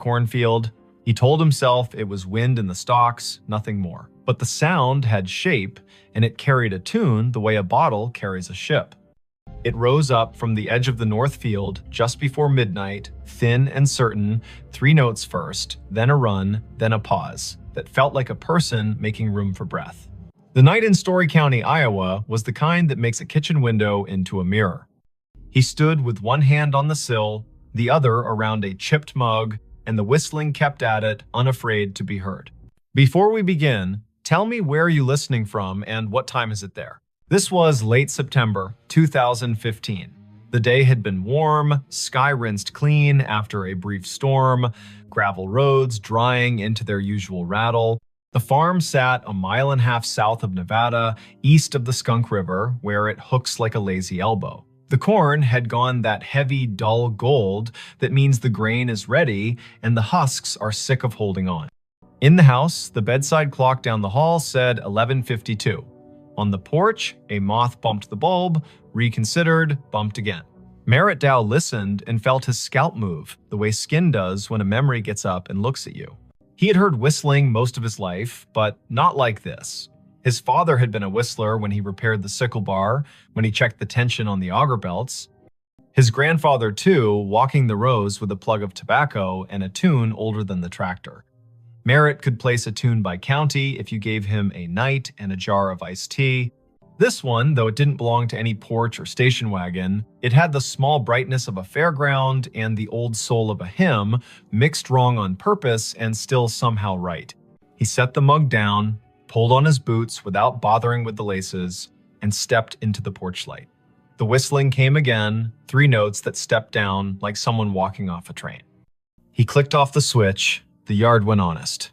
cornfield. He told himself it was wind in the stalks, nothing more. But the sound had shape, and it carried a tune the way a bottle carries a ship. It rose up from the edge of the north field just before midnight, thin and certain, 3 notes first, then a run, then a pause, that felt like a person making room for breath. The night in Story County, Iowa, was the kind that makes a kitchen window into a mirror. He stood with one hand on the sill, the other around a chipped mug, and the whistling kept at it, unafraid to be heard. Before we begin, tell me where you're listening from and what time is it there? This was late September 2015. The day had been warm, sky rinsed clean after a brief storm, gravel roads drying into their usual rattle. The farm sat a mile and a half south of Nevada, east of the Skunk River, where it hooks like a lazy elbow. The corn had gone that heavy, dull gold that means the grain is ready and the husks are sick of holding on. In the house, the bedside clock down the hall said 11:52. On the porch, a moth bumped the bulb, reconsidered, bumped again. Merritt Dow listened and felt his scalp move, the way skin does when a memory gets up and looks at you. He had heard whistling most of his life, but not like this. His father had been a whistler when he repaired the sickle bar, when he checked the tension on the auger belts. His grandfather, too, walking the rows with a plug of tobacco and a tune older than the tractor. Merritt could place a tune by county if you gave him a night and a jar of iced tea. This one, though it didn't belong to any porch or station wagon, it had the small brightness of a fairground and the old soul of a hymn, mixed wrong on purpose and still somehow right. He set the mug down, pulled on his boots without bothering with the laces, and stepped into the porch light. The whistling came again, 3 notes that stepped down like someone walking off a train. He clicked off the switch. The yard went honest.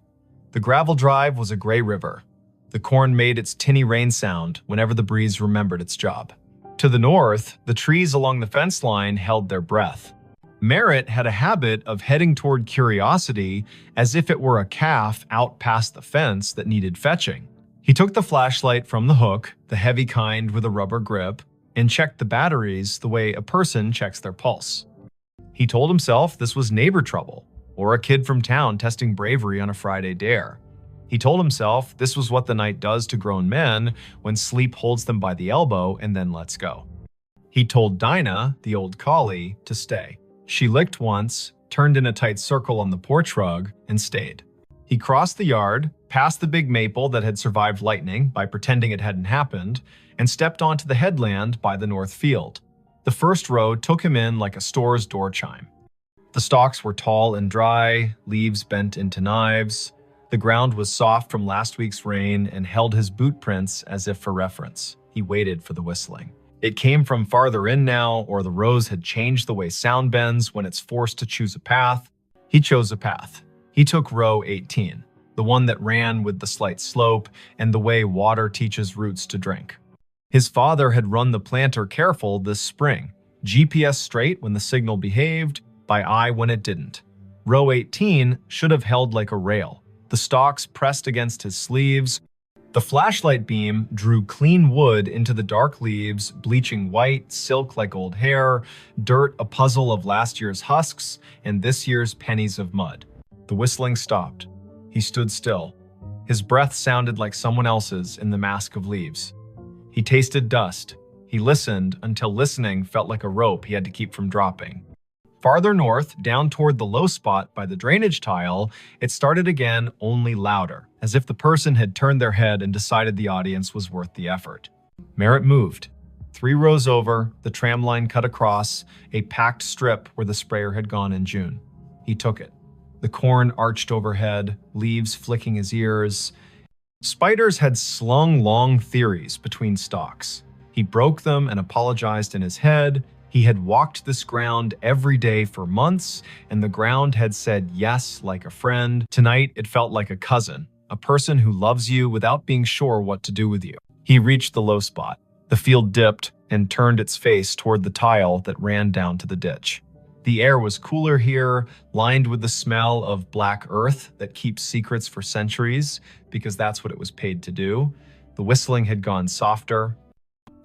The gravel drive was a gray river. The corn made its tinny rain sound whenever the breeze remembered its job. To the north, the trees along the fence line held their breath. Merritt had a habit of heading toward curiosity as if it were a calf out past the fence that needed fetching. He took the flashlight from the hook, the heavy kind with a rubber grip, and checked the batteries the way a person checks their pulse. He told himself this was neighbor trouble, or a kid from town testing bravery on a Friday dare. He told himself this was what the night does to grown men when sleep holds them by the elbow and then lets go. He told Dinah, the old collie, to stay. She licked once, turned in a tight circle on the porch rug, and stayed. He crossed the yard, past the big maple that had survived lightning by pretending it hadn't happened, and stepped onto the headland by the north field. The first row took him in like a store's door chime. The stalks were tall and dry, leaves bent into knives. The ground was soft from last week's rain and held his boot prints as if for reference. He waited for the whistling. It came from farther in now, or the rows had changed the way sound bends when it's forced to choose a path. He chose a path. He took row 18, the one that ran with the slight slope and the way water teaches roots to drink. His father had run the planter careful this spring, GPS straight when the signal behaved, by eye when it didn't. Row 18 should have held like a rail. The stalks pressed against his sleeves. The flashlight beam drew clean wood into the dark leaves, bleaching white, silk like old hair, dirt a puzzle of last year's husks, and this year's pennies of mud. The whistling stopped. He stood still. His breath sounded like someone else's in the mask of leaves. He tasted dust. He listened until listening felt like a rope he had to keep from dropping. Farther north, down toward the low spot by the drainage tile, it started again, only louder, as if the person had turned their head and decided the audience was worth the effort. Merritt moved. 3 rows over, the tram line cut across, a packed strip where the sprayer had gone in June. He took it. The corn arched overhead, leaves flicking his ears. Spiders had slung long theories between stalks. He broke them and apologized in his head. He had walked this ground every day for months, and the ground had said yes like a friend. Tonight, it felt like a cousin, a person who loves you without being sure what to do with you. He reached the low spot. The field dipped and turned its face toward the tile that ran down to the ditch. The air was cooler here, lined with the smell of black earth that keeps secrets for centuries, because that's what it was paid to do. The whistling had gone softer.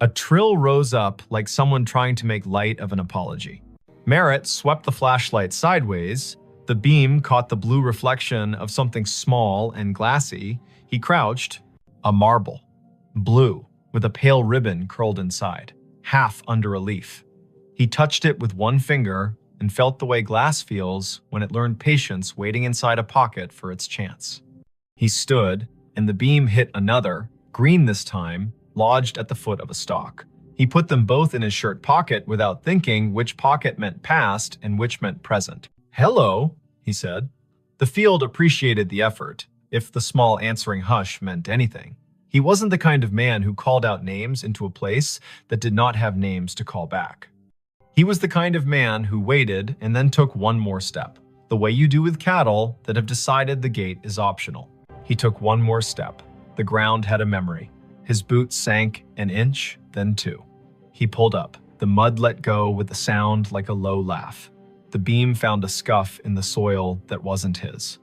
A trill rose up like someone trying to make light of an apology. Merritt swept the flashlight sideways. The beam caught the blue reflection of something small and glassy. He crouched. A marble. Blue, with a pale ribbon curled inside, half under a leaf. He touched it with one finger and felt the way glass feels when it learned patience waiting inside a pocket for its chance. He stood, and the beam hit another, green this time, lodged at the foot of a stalk. He put them both in his shirt pocket without thinking which pocket meant past and which meant present. "Hello," he said. The field appreciated the effort, if the small answering hush meant anything. He wasn't the kind of man who called out names into a place that did not have names to call back. He was the kind of man who waited and then took one more step, the way you do with cattle that have decided the gate is optional. He took one more step. The ground had a memory. His boots sank an inch, then two. He pulled up. The mud let go with a sound like a low laugh. The beam found a scuff in the soil that wasn't his.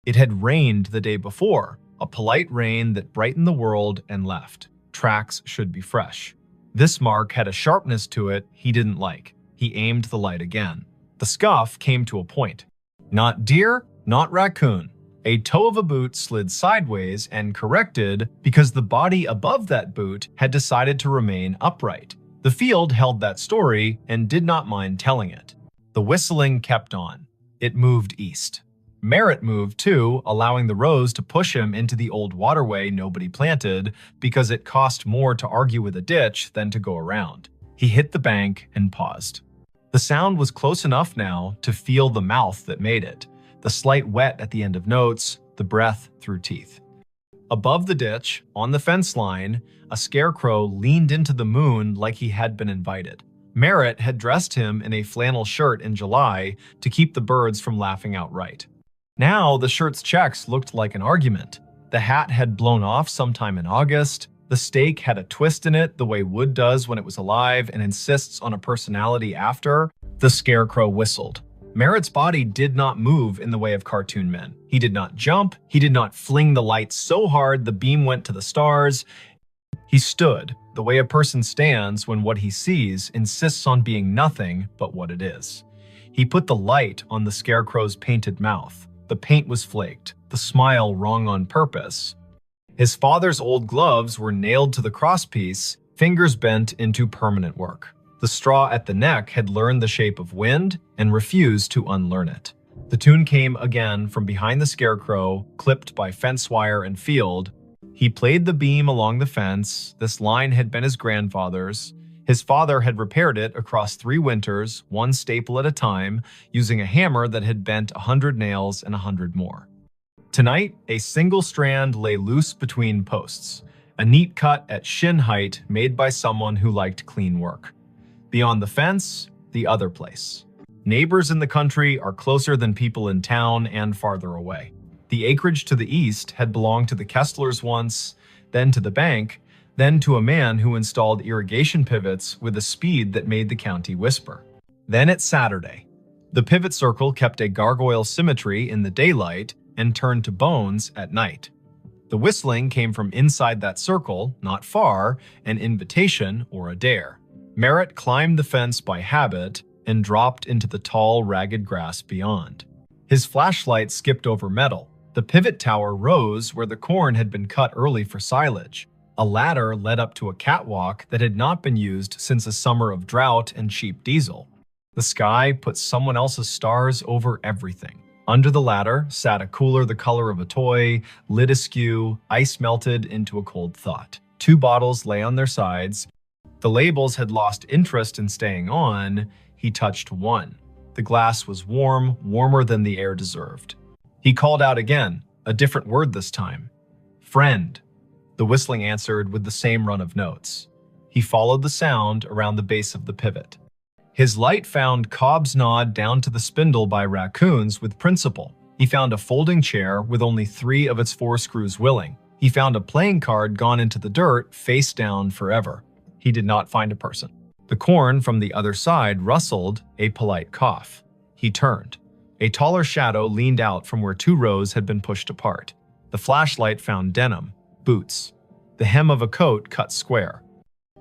It had rained the day before, a polite rain that brightened the world and left. Tracks should be fresh. This mark had a sharpness to it he didn't like. He aimed the light again. The scuff came to a point. Not deer, not raccoon. A toe of a boot slid sideways and corrected because the body above that boot had decided to remain upright. The field held that story and did not mind telling it. The whistling kept on. It moved east. Merritt moved too, allowing the rows to push him into the old waterway nobody planted because it cost more to argue with a ditch than to go around. He hit the bank and paused. The sound was close enough now to feel the mouth that made it, the slight wet at the end of notes, the breath through teeth. Above the ditch, on the fence line, a scarecrow leaned into the moon like he had been invited. Merritt had dressed him in a flannel shirt in July to keep the birds from laughing outright. Now the shirt's checks looked like an argument. The hat had blown off sometime in August. The steak had a twist in it the way wood does when it was alive and insists on a personality after. The scarecrow whistled. Merritt's body did not move in the way of cartoon men. He did not jump. He did not fling the light so hard the beam went to the stars. He stood, the way a person stands when what he sees insists on being nothing but what it is. He put the light on the scarecrow's painted mouth. The paint was flaked, the smile wrong on purpose. His father's old gloves were nailed to the crosspiece, fingers bent into permanent work. The straw at the neck had learned the shape of wind and refused to unlearn it. The tune came again from behind the scarecrow, clipped by fence wire and field. He played the beam along the fence. This line had been his grandfather's. His father had repaired it across 3 winters, one staple at a time, using a hammer that had bent 100 nails and 100 more. Tonight, a single strand lay loose between posts, a neat cut at shin height made by someone who liked clean work. Beyond the fence, the other place. Neighbors in the country are closer than people in town and farther away. The acreage to the east had belonged to the Kesslers once, then to the bank, then to a man who installed irrigation pivots with a speed that made the county whisper. Then it's Saturday. The pivot circle kept a gargoyle symmetry in the daylight and turned to bones at night. The whistling came from inside that circle, not far, an invitation or a dare. Merritt climbed the fence by habit and dropped into the tall, ragged grass beyond. His flashlight skipped over metal. The pivot tower rose where the corn had been cut early for silage. A ladder led up to a catwalk that had not been used since a summer of drought and cheap diesel. The sky put someone else's stars over everything. Under the ladder sat a cooler the color of a toy, lid askew, ice melted into a cold thought. 2 bottles lay on their sides. The labels had lost interest in staying on. He touched one. The glass was warm, warmer than the air deserved. He called out again, a different word this time. "Friend." The whistling answered with the same run of notes. He followed the sound around the base of the pivot. His light found Cobb's nod down to the spindle by raccoons with principle. He found a folding chair with only 3 of its 4 screws willing. He found a playing card gone into the dirt, face down forever. He did not find a person. The corn from the other side rustled, a polite cough. He turned. A taller shadow leaned out from where 2 rows had been pushed apart. The flashlight found denim, boots, the hem of a coat cut square.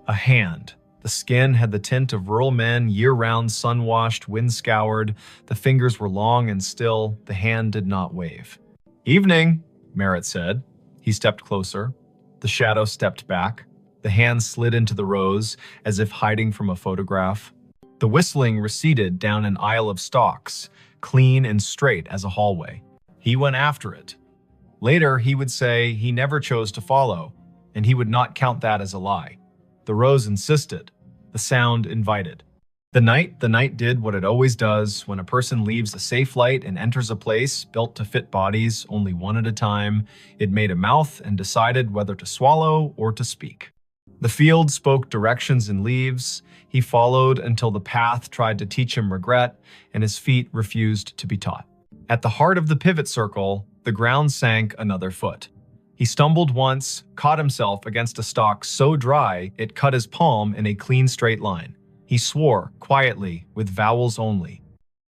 A hand. The skin had the tint of rural men, year-round, sun-washed, wind-scoured. The fingers were long and still. The hand did not wave. "Evening," Merritt said. He stepped closer. The shadow stepped back. The hand slid into the rows, as if hiding from a photograph. The whistling receded down an aisle of stalks, clean and straight as a hallway. He went after it. Later, he would say he never chose to follow, and he would not count that as a lie. The rows insisted. The sound invited. The night did what it always does when a person leaves a safe light and enters a place built to fit bodies only one at a time. It made a mouth and decided whether to swallow or to speak. The field spoke directions in leaves. He followed until the path tried to teach him regret, and his feet refused to be taught. At the heart of the pivot circle, the ground sank another foot. He stumbled once, caught himself against a stalk so dry it cut his palm in a clean straight line. He swore, quietly, with vowels only.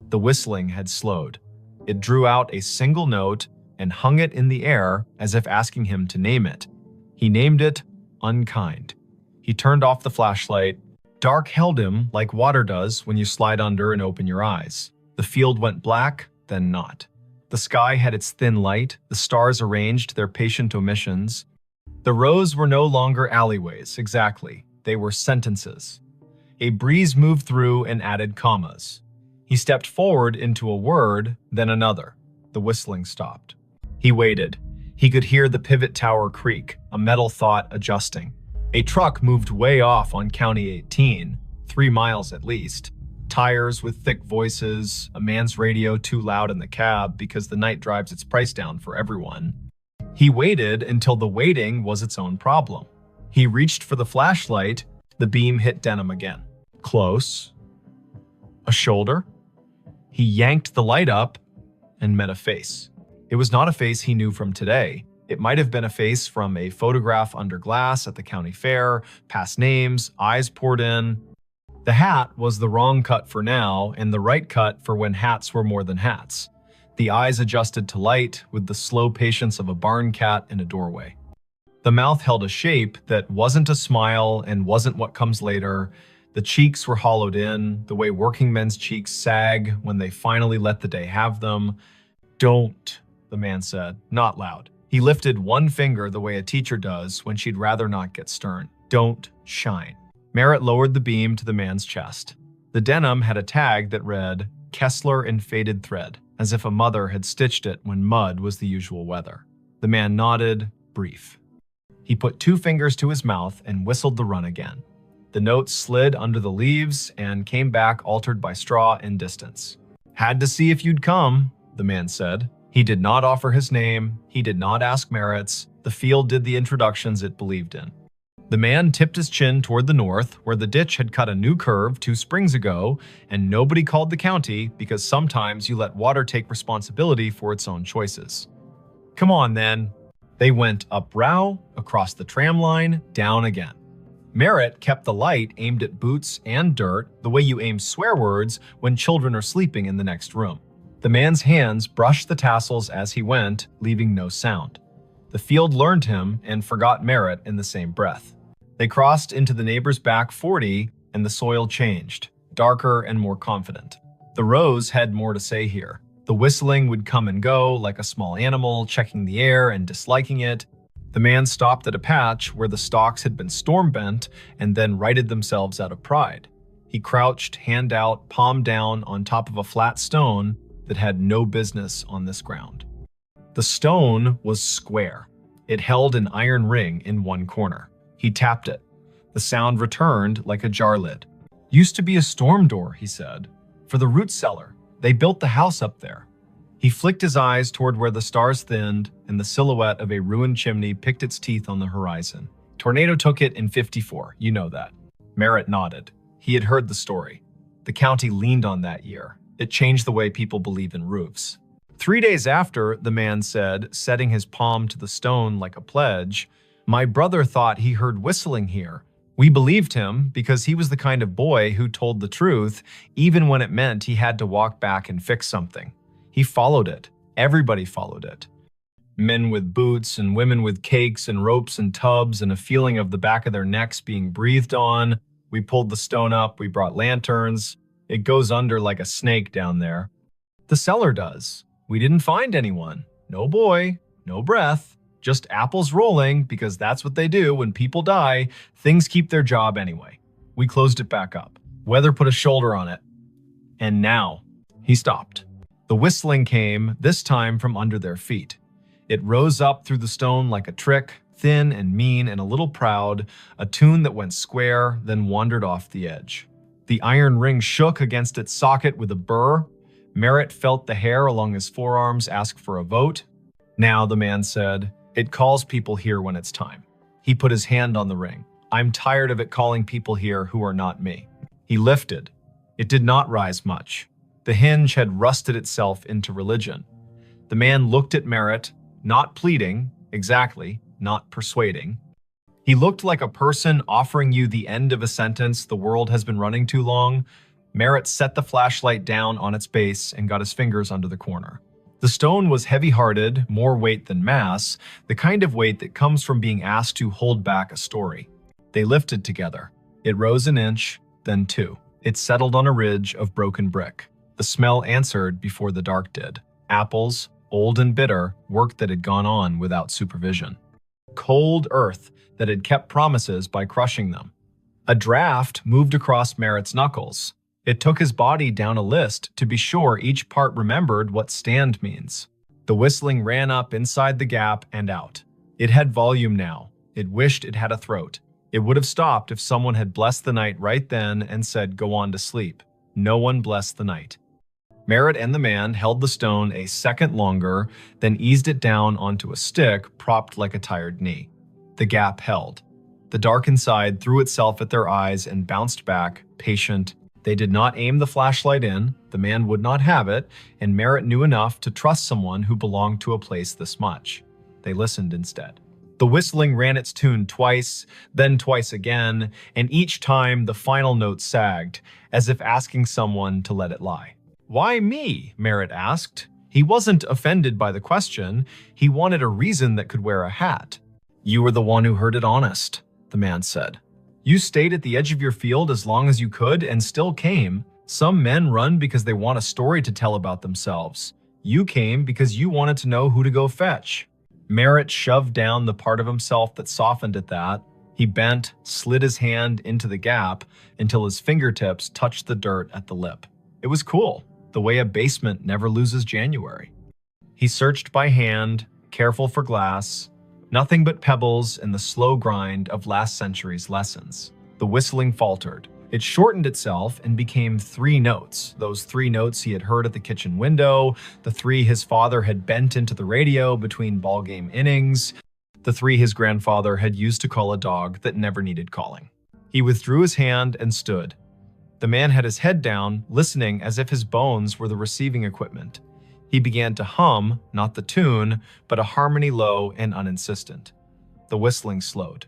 The whistling had slowed. It drew out a single note and hung it in the air as if asking him to name it. He named it Unkind. He turned off the flashlight. Dark held him like water does when you slide under and open your eyes. The field went black, then not. The sky had its thin light, the stars arranged their patient omissions. The rows were no longer alleyways, exactly. They were sentences. A breeze moved through and added commas. He stepped forward into a word, then another. The whistling stopped. He waited. He could hear the pivot tower creak, a metal thought adjusting. A truck moved way off on County 18, 3 miles at least. Tires with thick voices, a man's radio too loud in the cab because the night drives its price down for everyone. He waited until the waiting was its own problem. He reached for the flashlight. The beam hit denim again. Close. A shoulder. He yanked the light up and met a face. It was not a face he knew from today. It might have been a face from a photograph under glass at the county fair, past names, eyes poured in. The hat was the wrong cut for now and the right cut for when hats were more than hats. The eyes adjusted to light with the slow patience of a barn cat in a doorway. The mouth held a shape that wasn't a smile and wasn't what comes later. The cheeks were hollowed in, the way working men's cheeks sag when they finally let the day have them. "Don't," the man said, not loud. He lifted one finger the way a teacher does when she'd rather not get stern. "Don't shine." Merritt lowered the beam to the man's chest. The denim had a tag that read, "Kessler in faded thread," as if a mother had stitched it when mud was the usual weather. The man nodded, brief. He put 2 fingers to his mouth and whistled the run again. The note slid under the leaves and came back altered by straw and distance. "Had to see if you'd come," the man said. He did not offer his name. He did not ask Merritt's. The field did the introductions it believed in. The man tipped his chin toward the north, where the ditch had cut a new curve 2 springs ago, and nobody called the county because sometimes you let water take responsibility for its own choices. "Come on, then." They went up Row, across the tram line, down again. Merritt kept the light aimed at boots and dirt, the way you aim swear words when children are sleeping in the next room. The man's hands brushed the tassels as he went, leaving no sound. The field learned him and forgot Merritt in the same breath. They crossed into the neighbor's back 40, and the soil changed, darker and more confident. The rows had more to say here. The whistling would come and go like a small animal, checking the air and disliking it. The man stopped at a patch where the stalks had been storm-bent and then righted themselves out of pride. He crouched, hand out, palm down on top of a flat stone that had no business on this ground. The stone was square. It held an iron ring in one corner. He tapped it. The sound returned like a jar lid. "Used to be a storm door," he said. "For the root cellar. They built the house up there." He flicked his eyes toward where the stars thinned and the silhouette of a ruined chimney picked its teeth on the horizon. "Tornado took it in '54, you know that." Merritt nodded. He had heard the story. The county leaned on that year. It changed the way people believe in roofs. 3 days after, the man said, setting his palm to the stone like a pledge, "My brother thought he heard whistling here. We believed him because he was the kind of boy who told the truth, even when it meant he had to walk back and fix something. He followed it. Everybody followed it. Men with boots and women with cakes and ropes and tubs and a feeling of the back of their necks being breathed on. We pulled the stone up, we brought lanterns. It goes under like a snake down there. The cellar does. We didn't find anyone. No boy, no breath. Just apples rolling, because that's what they do when people die. Things keep their job anyway. We closed it back up. Weather put a shoulder on it. And now, he stopped. The whistling came, this time from under their feet. It rose up through the stone like a trick, thin and mean and a little proud, a tune that went square, then wandered off the edge. The iron ring shook against its socket with a burr. Merritt felt the hair along his forearms ask for a vote. Now, the man said, it calls people here when it's time. He put his hand on the ring. I'm tired of it calling people here who are not me. He lifted. It did not rise much. The hinge had rusted itself into religion. The man looked at Merritt, not pleading, exactly, not persuading. He looked like a person offering you the end of a sentence the world has been running too long. Merritt set the flashlight down on its base and got his fingers under the corner. The stone was heavy-hearted, more weight than mass, the kind of weight that comes from being asked to hold back a story. They lifted together. It rose an inch, then two. It settled on a ridge of broken brick. The smell answered before the dark did. Apples, old and bitter, work that had gone on without supervision. Cold earth that had kept promises by crushing them. A draft moved across Merritt's knuckles. It took his body down a list to be sure each part remembered what stand means. The whistling ran up inside the gap and out. It had volume now. It wished it had a throat. It would have stopped if someone had blessed the night right then and said, go on to sleep. No one blessed the night. Merritt and the man held the stone a second longer, then eased it down onto a stick propped like a tired knee. The gap held. The dark inside threw itself at their eyes and bounced back, patient. They did not aim the flashlight in, the man would not have it, and Merritt knew enough to trust someone who belonged to a place this much. They listened instead. The whistling ran its tune twice, then twice again, and each time the final note sagged, as if asking someone to let it lie. Why me? Merritt asked. He wasn't offended by the question. He wanted a reason that could wear a hat. You were the one who heard it honest, the man said. You stayed at the edge of your field as long as you could and still came. Some men run because they want a story to tell about themselves. You came because you wanted to know who to go fetch. Merritt shoved down the part of himself that softened at that. He bent, slid his hand into the gap until his fingertips touched the dirt at the lip. It was cool, the way a basement never loses January. He searched by hand, careful for glass. Nothing but pebbles and the slow grind of last century's lessons. The whistling faltered. It shortened itself and became 3 notes, those 3 notes he had heard at the kitchen window, the 3 his father had bent into the radio between ballgame innings, the 3 his grandfather had used to call a dog that never needed calling. He withdrew his hand and stood. The man had his head down, listening as if his bones were the receiving equipment. He began to hum, not the tune, but a harmony low and uninsistent. The whistling slowed.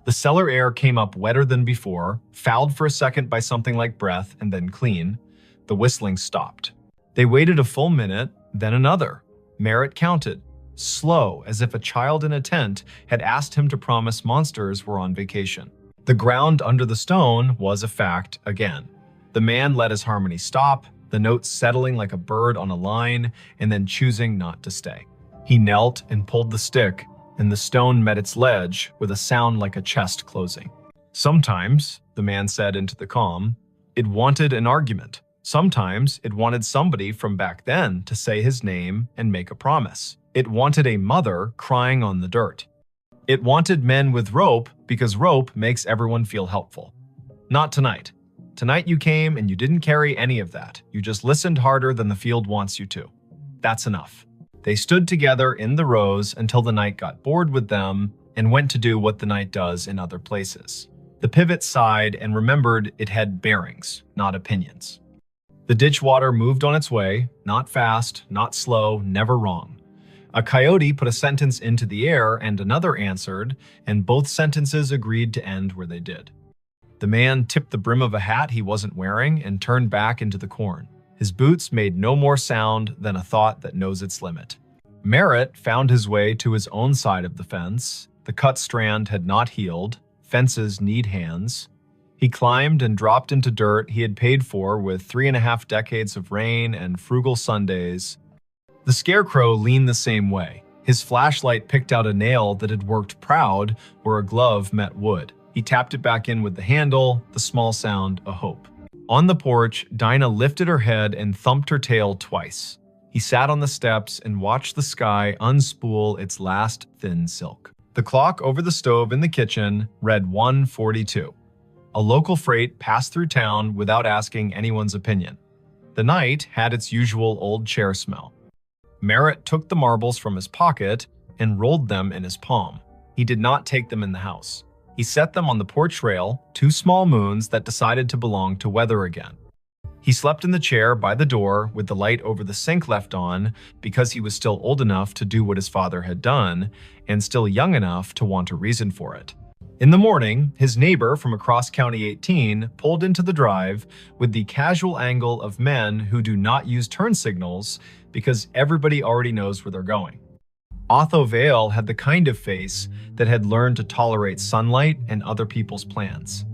The cellar air came up wetter than before, fouled for a second by something like breath, and then clean. The whistling stopped. They waited a full minute, then another. Merritt counted, slow, as if a child in a tent had asked him to promise monsters were on vacation. The ground under the stone was a fact again. The man let his harmony stop, the notes settling like a bird on a line, and then choosing not to stay. He knelt and pulled the stick, and the stone met its ledge with a sound like a chest closing. Sometimes, the man said into the calm, it wanted an argument. Sometimes it wanted somebody from back then to say his name and make a promise. It wanted a mother crying on the dirt. It wanted men with rope because rope makes everyone feel helpful. Not tonight. Tonight you came and you didn't carry any of that. You just listened harder than the field wants you to. That's enough. They stood together in the rows until the night got bored with them and went to do what the night does in other places. The pivot sighed and remembered it had bearings, not opinions. The ditch water moved on its way, not fast, not slow, never wrong. A coyote put a sentence into the air and another answered, and both sentences agreed to end where they did. The man tipped the brim of a hat he wasn't wearing and turned back into the corn. His boots made no more sound than a thought that knows its limit. Merritt found his way to his own side of the fence. The cut strand had not healed. Fences need hands. He climbed and dropped into dirt he had paid for with 3.5 decades of rain and frugal Sundays. The scarecrow leaned the same way. His flashlight picked out a nail that had worked proud where a glove met wood. He tapped it back in with the handle, the small sound a hope. On the porch, Dinah lifted her head and thumped her tail twice. He sat on the steps and watched the sky unspool its last thin silk. The clock over the stove in the kitchen read 1:42. A local freight passed through town without asking anyone's opinion. The night had its usual old chair smell. Merritt took the marbles from his pocket and rolled them in his palm. He did not take them in the house. He set them on the porch rail, 2 small moons that decided to belong to weather again. He slept in the chair by the door with the light over the sink left on because he was still old enough to do what his father had done and still young enough to want a reason for it. In the morning, his neighbor from across County 18 pulled into the drive with the casual angle of men who do not use turn signals because everybody already knows where they're going. Otho Vale had the kind of face that had learned to tolerate sunlight and other people's plans.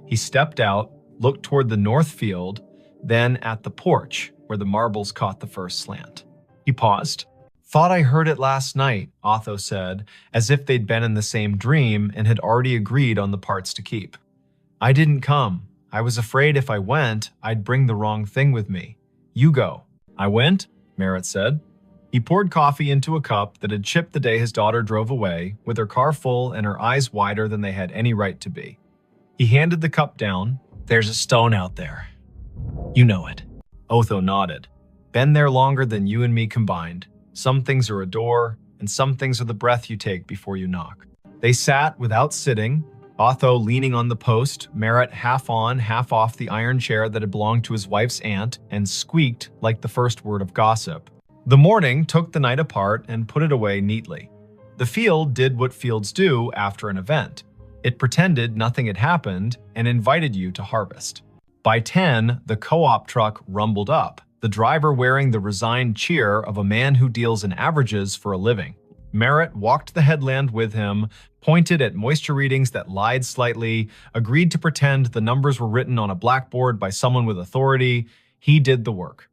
He stepped out, looked toward the north field, then at the porch where the marbles caught the first slant. He paused. "Thought I heard it last night," Otho said, as if they'd been in the same dream and had already agreed on the parts to keep. "I didn't come. I was afraid if I went, I'd bring the wrong thing with me. You go." "I went," Merritt said. He poured coffee into a cup that had chipped the day his daughter drove away, with her car full and her eyes wider than they had any right to be. He handed the cup down. "There's a stone out there. You know it." Otho nodded. "Been there longer than you and me combined. Some things are a door, and some things are the breath you take before you knock." They sat without sitting, Otho leaning on the post, Merritt half on, half off the iron chair that had belonged to his wife's aunt, and squeaked like the first word of gossip. The morning took the night apart and put it away neatly. The field did what fields do after an event. It pretended nothing had happened and invited you to harvest. By 10, the co-op truck rumbled up, the driver wearing the resigned cheer of a man who deals in averages for a living. Merritt walked the headland with him, pointed at moisture readings that lied slightly, agreed to pretend the numbers were written on a blackboard by someone with authority. He did the work.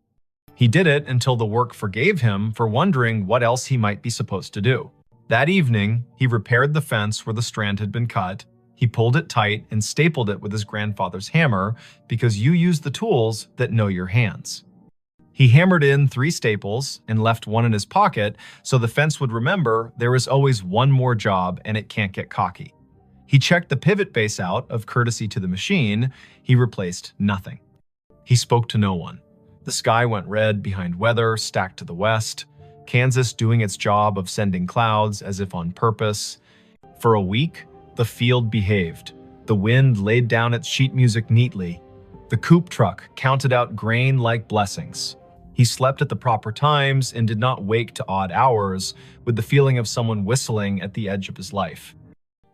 He did it until the work forgave him for wondering what else he might be supposed to do. That evening, he repaired the fence where the strand had been cut. He pulled it tight and stapled it with his grandfather's hammer because you use the tools that know your hands. He hammered in 3 staples and left one in his pocket so the fence would remember there is always one more job and it can't get cocky. He checked the pivot base out of courtesy to the machine. He replaced nothing. He spoke to no one. The sky went red behind weather stacked to the west, Kansas doing its job of sending clouds as if on purpose. For a week, the field behaved. The wind laid down its sheet music neatly. The coupe truck counted out grain like blessings. He slept at the proper times and did not wake to odd hours with the feeling of someone whistling at the edge of his life.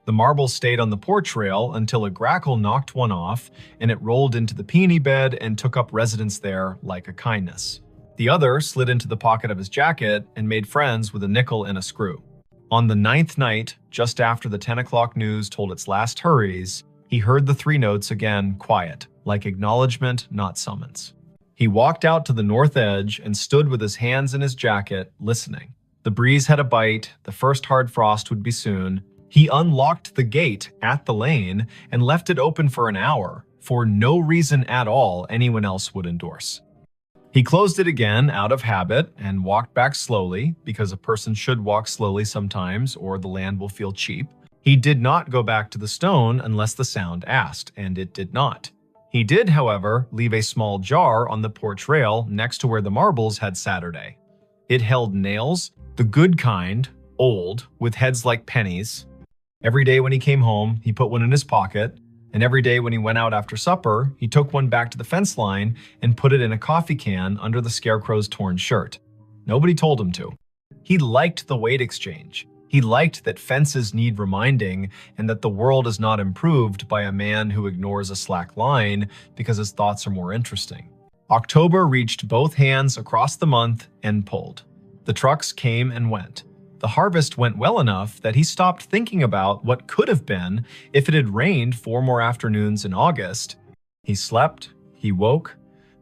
The marbles stayed on the porch rail until a grackle knocked one off and it rolled into the peony bed and took up residence there like a kindness. The other slid into the pocket of his jacket and made friends with a nickel and a screw. On the 9th night, just after the 10 o'clock news told its last hurries, he heard the 3 notes again quiet, like acknowledgement, not summons. He walked out to the north edge and stood with his hands in his jacket, listening. The breeze had a bite, the first hard frost would be soon. He unlocked the gate at the lane and left it open for an hour, for no reason at all anyone else would endorse. He closed it again out of habit and walked back slowly, because a person should walk slowly sometimes or the land will feel cheap. He did not go back to the stone unless the sound asked, and it did not. He did, however, leave a small jar on the porch rail next to where the marbles had Saturday. It held nails, the good kind, old, with heads like pennies. Every day when he came home, he put one in his pocket, and every day when he went out after supper, he took one back to the fence line and put it in a coffee can under the scarecrow's torn shirt. Nobody told him to. He liked the weight exchange. He liked that fences need reminding and that the world is not improved by a man who ignores a slack line because his thoughts are more interesting. October reached both hands across the month and pulled. The trucks came and went. The harvest went well enough that he stopped thinking about what could have been if it had rained 4 more afternoons in August. He slept, he woke.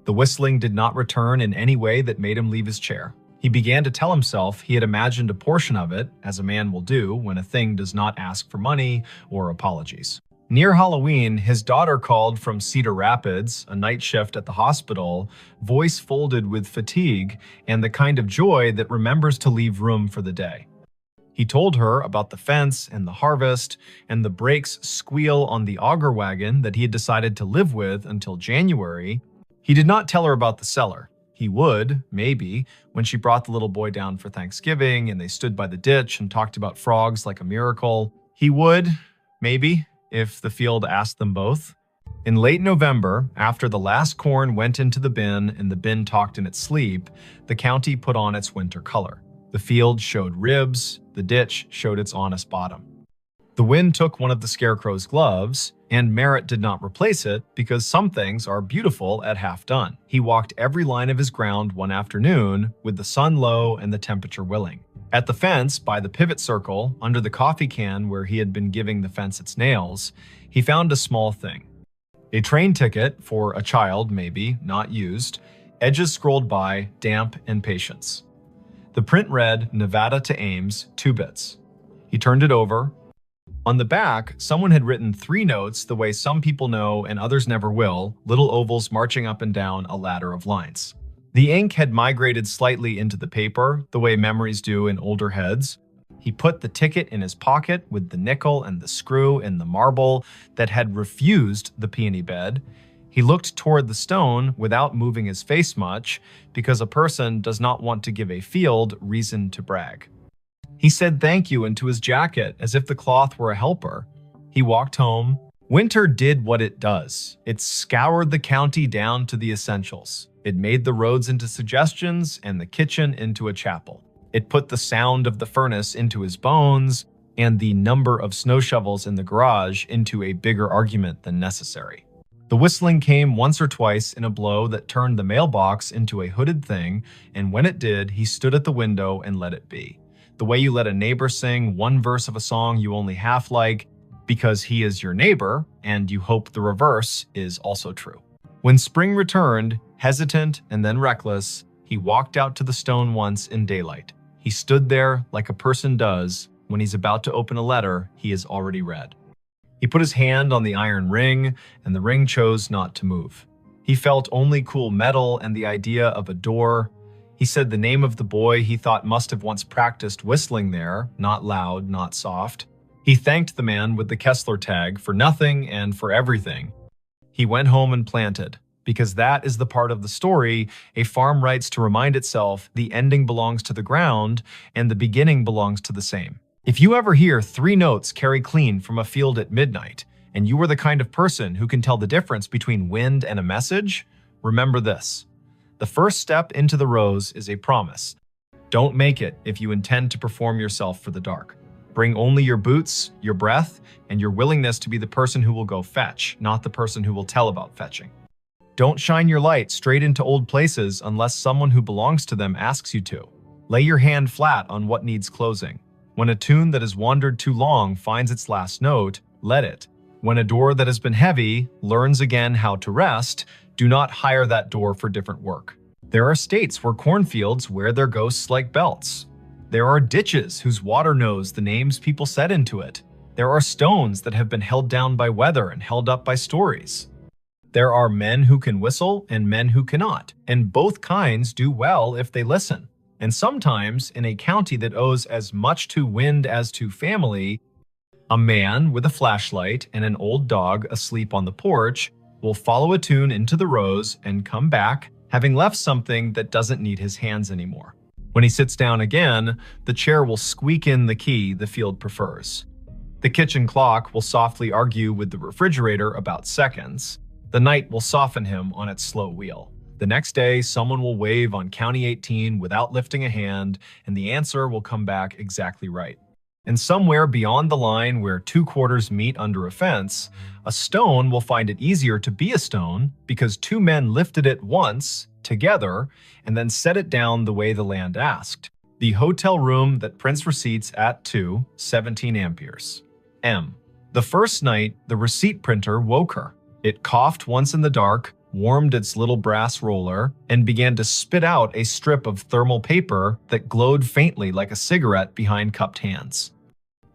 The whistling did not return in any way that made him leave his chair. He began to tell himself he had imagined a portion of it, as a man will do when a thing does not ask for money or apologies. Near Halloween, his daughter called from Cedar Rapids, a night shift at the hospital, voice folded with fatigue and the kind of joy that remembers to leave room for the day. He told her about the fence and the harvest and the brakes squeal on the auger wagon that he had decided to live with until January. He did not tell her about the cellar. He would, maybe, when she brought the little boy down for Thanksgiving and they stood by the ditch and talked about frogs like a miracle. He would, maybe, if the field asked them both. In late November, after the last corn went into the bin and the bin talked in its sleep, the county put on its winter color. The field showed ribs, the ditch showed its honest bottom. The wind took one of the scarecrow's gloves, and Merritt did not replace it because some things are beautiful at half done. He walked every line of his ground one afternoon with the sun low and the temperature willing. At the fence, by the pivot circle, under the coffee can where he had been giving the fence its nails, he found a small thing. A train ticket for a child, maybe, not used, edges scrolled by, damp and patience. The print read, Nevada to Ames, 2 bits. He turned it over. On the back, someone had written 3 notes the way some people know and others never will, little ovals marching up and down a ladder of lines. The ink had migrated slightly into the paper, the way memories do in older heads. He put the ticket in his pocket with the nickel and the screw and the marble that had refused the peony bed. He looked toward the stone without moving his face much, because a person does not want to give a field reason to brag. He said thank you into his jacket as if the cloth were a helper. He walked home. Winter did what it does. It scoured the county down to the essentials. It made the roads into suggestions and the kitchen into a chapel. It put the sound of the furnace into his bones and the number of snow shovels in the garage into a bigger argument than necessary. The whistling came once or twice in a blow that turned the mailbox into a hooded thing, and when it did, he stood at the window and let it be. The way you let a neighbor sing one verse of a song you only half like because he is your neighbor, and you hope the reverse is also true. When spring returned, hesitant and then reckless, he walked out to the stone once in daylight. He stood there like a person does when he's about to open a letter he has already read. He put his hand on the iron ring, and the ring chose not to move. He felt only cool metal and the idea of a door. He said the name of the boy he thought must have once practiced whistling there, not loud, not soft. He thanked the man with the Kessler tag for nothing and for everything. He went home and planted, because that is the part of the story a farm writes to remind itself the ending belongs to the ground and the beginning belongs to the same. If you ever hear 3 notes carry clean from a field at midnight, and you are the kind of person who can tell the difference between wind and a message, remember this. The first step into the rose is a promise. Don't make it if you intend to perform yourself for the dark. Bring only your boots, your breath, and your willingness to be the person who will go fetch, not the person who will tell about fetching. Don't shine your light straight into old places unless someone who belongs to them asks you to. Lay your hand flat on what needs closing. When a tune that has wandered too long finds its last note, let it. When a door that has been heavy learns again how to rest, do not hire that door for different work. There are states where cornfields wear their ghosts like belts. There are ditches whose water knows the names people set into it. There are stones that have been held down by weather and held up by stories. There are men who can whistle and men who cannot, and both kinds do well if they listen. And sometimes, in a county that owes as much to wind as to family, a man with a flashlight and an old dog asleep on the porch will follow a tune into the rose and come back, having left something that doesn't need his hands anymore. When he sits down again, the chair will squeak in the key the field prefers. The kitchen clock will softly argue with the refrigerator about seconds. The night will soften him on its slow wheel. The next day, someone will wave on County 18 without lifting a hand, and the answer will come back exactly right. And somewhere beyond the line where 2 quarters meet under a fence, a stone will find it easier to be a stone because 2 men lifted it once, together, and then set it down the way the land asked. The hotel room that prints receipts at 17 amperes. M. The first night, the receipt printer woke her. It coughed once in the dark, warmed its little brass roller, and began to spit out a strip of thermal paper that glowed faintly like a cigarette behind cupped hands.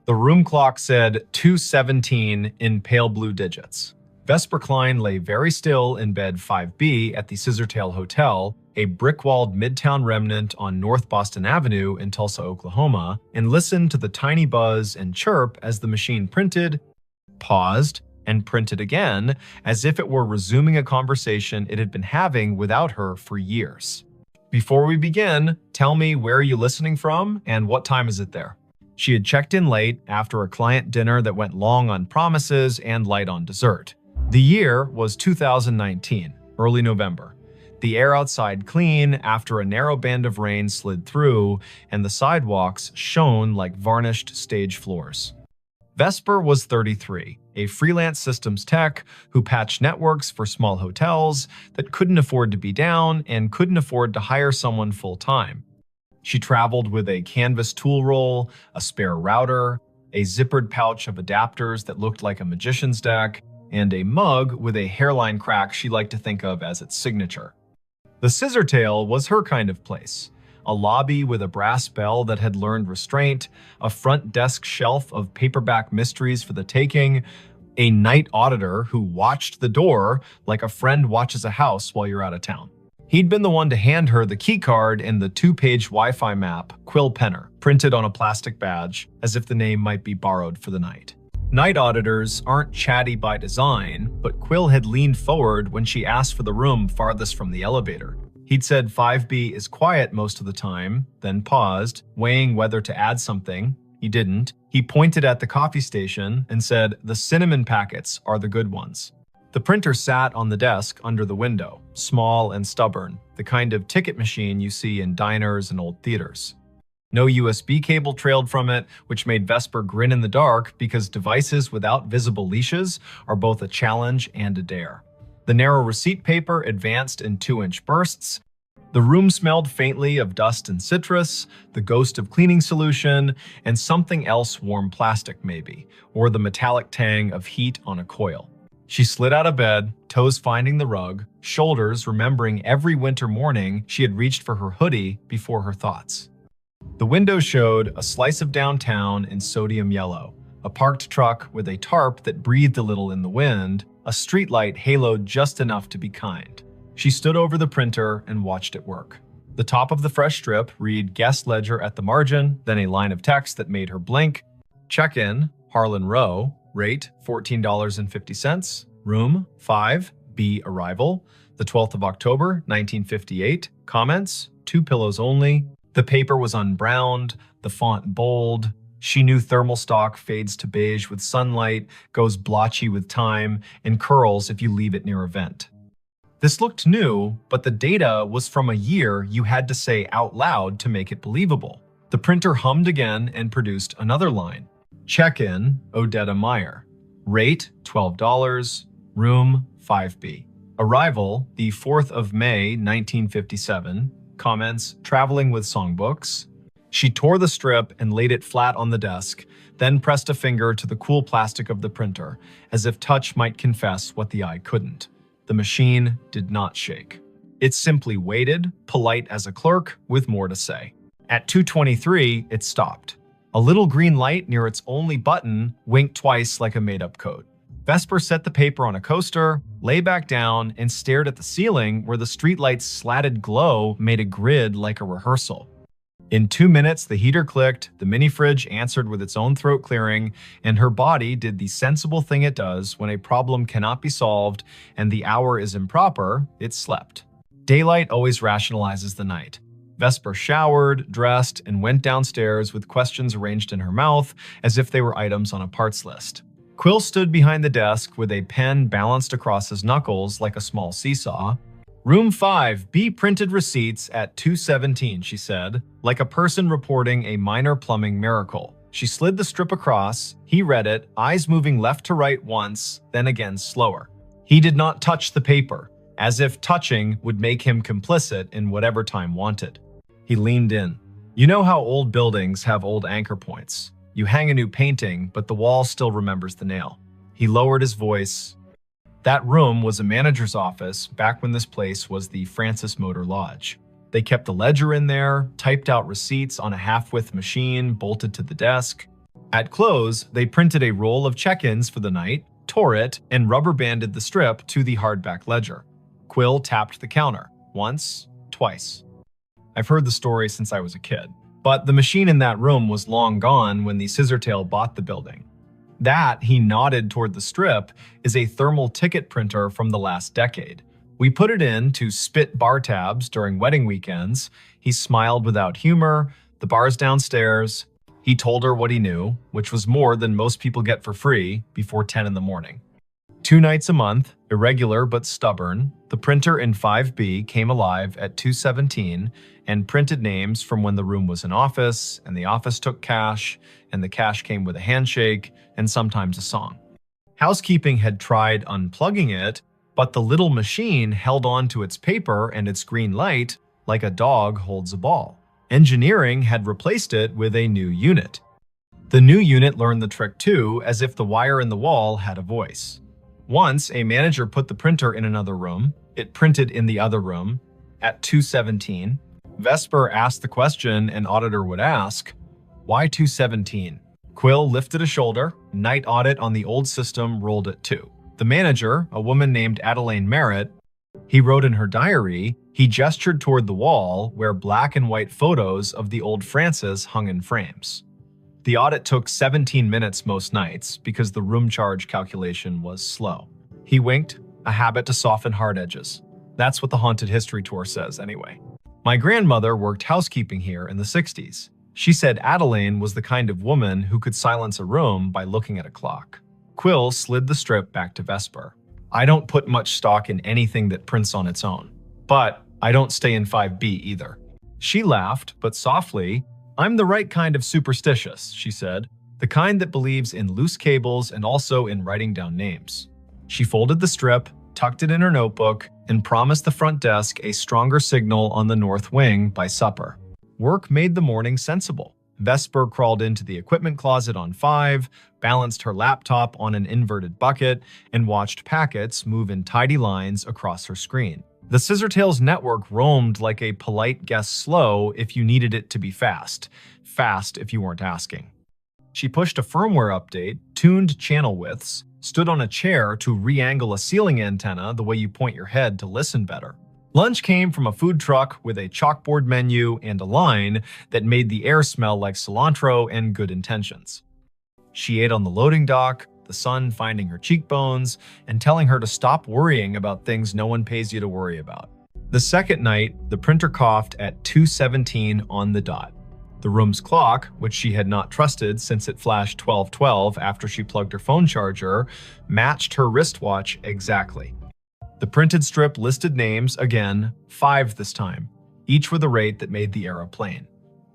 The room clock said 2:17 in pale blue digits. Vesper Klein lay very still in bed 5B at the Scissortail Hotel, a brick-walled midtown remnant on North Boston Avenue in Tulsa, Oklahoma, and listened to the tiny buzz and chirp as the machine printed, paused, and printed again, as if it were resuming a conversation it had been having without her for years. Before we begin, tell me where are you listening from and what time is it there? She had checked in late after a client dinner that went long on promises and light on dessert. The year was 2019, early November. The air outside clean after a narrow band of rain slid through, and the sidewalks shone like varnished stage floors. Vesper was 33, a freelance systems tech who patched networks for small hotels that couldn't afford to be down and couldn't afford to hire someone full-time. She traveled with a canvas tool roll, a spare router, a zippered pouch of adapters that looked like a magician's deck, and a mug with a hairline crack she liked to think of as its signature. The Scissortail was her kind of place. A lobby with a brass bell that had learned restraint, a front desk shelf of paperback mysteries for the taking, a night auditor who watched the door like a friend watches a house while you're out of town. He'd been the one to hand her the keycard and the 2-page Wi-Fi map, Quill Penner, printed on a plastic badge, as if the name might be borrowed for the night. Night auditors aren't chatty by design, but Quill had leaned forward when she asked for the room farthest from the elevator. He'd said 5B is quiet most of the time, then paused, weighing whether to add something. He didn't. He pointed at the coffee station and said, "The cinnamon packets are the good ones." The printer sat on the desk under the window, small and stubborn, the kind of ticket machine you see in diners and old theaters. No USB cable trailed from it, which made Vesper grin in the dark because devices without visible leashes are both a challenge and a dare. The narrow receipt paper advanced in 2-inch bursts. The room smelled faintly of dust and citrus, the ghost of cleaning solution, and something else warm plastic maybe, or the metallic tang of heat on a coil. She slid out of bed, toes finding the rug, shoulders remembering every winter morning she had reached for her hoodie before her thoughts. The window showed a slice of downtown in sodium yellow, a parked truck with a tarp that breathed a little in the wind, a streetlight haloed just enough to be kind. She stood over the printer and watched it work. The top of the fresh strip read guest ledger at the margin, then a line of text that made her blink. Check-in, Harlan Row, rate $14.50, room 5B arrival, the 12th of October, 1958, comments, 2 pillows only. The paper was unbrowned, the font bold. She knew thermal stock fades to beige with sunlight, goes blotchy with time, and curls if you leave it near a vent. This looked new, but the data was from a year you had to say out loud to make it believable. The printer hummed again and produced another line. Check-in, Odetta Meyer. Rate, $12, room 5B. Arrival, the 4th of May, 1957. Comments, traveling with songbooks. She tore the strip and laid it flat on the desk, then pressed a finger to the cool plastic of the printer, as if touch might confess what the eye couldn't. The machine did not shake. It simply waited, polite as a clerk, with more to say. At 2:23, it stopped. A little green light near its only button winked twice like a made-up code. Vesper set the paper on a coaster, lay back down, and stared at the ceiling where the streetlight's slatted glow made a grid like a rehearsal. In 2 minutes, the heater clicked, the mini-fridge answered with its own throat clearing, and her body did the sensible thing it does when a problem cannot be solved and the hour is improper, it slept. Daylight always rationalizes the night. Vesper showered, dressed, and went downstairs with questions arranged in her mouth as if they were items on a parts list. Quill stood behind the desk with a pen balanced across his knuckles like a small seesaw. Room 5B printed receipts at 2:17, she said, like a person reporting a minor plumbing miracle. She slid the strip across, he read it, eyes moving left to right once, then again slower. He did not touch the paper, as if touching would make him complicit in whatever time wanted. He leaned in. You know how old buildings have old anchor points. You hang a new painting, but the wall still remembers the nail. He lowered his voice. That room was a manager's office back when this place was the Francis Motor Lodge. They kept a ledger in there, typed out receipts on a half-width machine bolted to the desk. At close, they printed a roll of check-ins for the night, tore it, and rubber-banded the strip to the hardback ledger. Quill tapped the counter. Once, twice. I've heard the story since I was a kid, but the machine in that room was long gone when the Scissortail bought the building. That, he nodded toward the strip, is a thermal ticket printer from the last decade. We put it in to spit bar tabs during wedding weekends. He smiled without humor. The bar's downstairs. He told her what he knew, which was more than most people get for free before 10 in the morning. 2 nights a month, irregular but stubborn, the printer in 5B came alive at 2:17 and printed names from when the room was an office, and the office took cash, and the cash came with a handshake, and sometimes a song. Housekeeping had tried unplugging it, but the little machine held on to its paper and its green light like a dog holds a ball. Engineering had replaced it with a new unit. The new unit learned the trick too, as if the wire in the wall had a voice. Once, a manager put the printer in another room. It printed in the other room. At 2:17, Vesper asked the question an auditor would ask, "Why 2:17?" Quill lifted a shoulder. Night audit on the old system rolled at 2. The manager, a woman named Adelaine Merritt, he wrote in her diary, he gestured toward the wall where black and white photos of the old Francis hung in frames. The audit took 17 minutes most nights because the room charge calculation was slow. He winked, a habit to soften hard edges. That's what the Haunted History Tour says anyway. My grandmother worked housekeeping here in the 60s. She said Adelaine was the kind of woman who could silence a room by looking at a clock. Quill slid the strip back to Vesper. I don't put much stock in anything that prints on its own. But I don't stay in 5B either. She laughed, but softly. I'm the right kind of superstitious, she said. The kind that believes in loose cables and also in writing down names. She folded the strip, tucked it in her notebook, and promised the front desk a stronger signal on the north wing by supper. Work made the morning sensible. Vesper crawled into the equipment closet on 5, balanced her laptop on an inverted bucket, and watched packets move in tidy lines across her screen. The Scissortails network roamed like a polite guess slow if you needed it to be fast. Fast if you weren't asking. She pushed a firmware update, tuned channel widths, stood on a chair to re-angle a ceiling antenna the way you point your head to listen better. Lunch came from a food truck with a chalkboard menu and a line that made the air smell like cilantro and good intentions. She ate on the loading dock, the sun finding her cheekbones and telling her to stop worrying about things no one pays you to worry about. The second night, the printer coughed at 2:17 on the dot. The room's clock, which she had not trusted since it flashed 12:12 after she plugged her phone charger, matched her wristwatch exactly. The printed strip listed names again, 5 this time, each with a rate that made the era plain.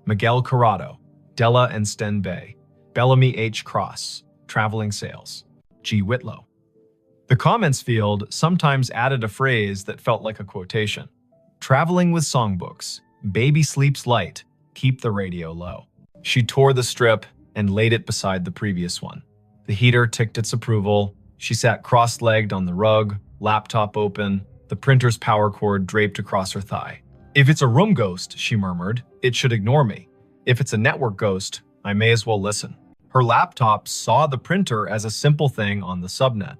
Miguel Corrado, Della and Sten Bay, Bellamy H. Cross, Traveling Sales, G. Whitlow. The comments field sometimes added a phrase that felt like a quotation. Traveling with songbooks, baby sleeps light, keep the radio low. She tore the strip and laid it beside the previous one. The heater ticked its approval. She sat cross-legged on the rug, laptop open, the printer's power cord draped across her thigh. If it's a room ghost, she murmured, it should ignore me. If it's a network ghost, I may as well listen. Her laptop saw the printer as a simple thing on the subnet,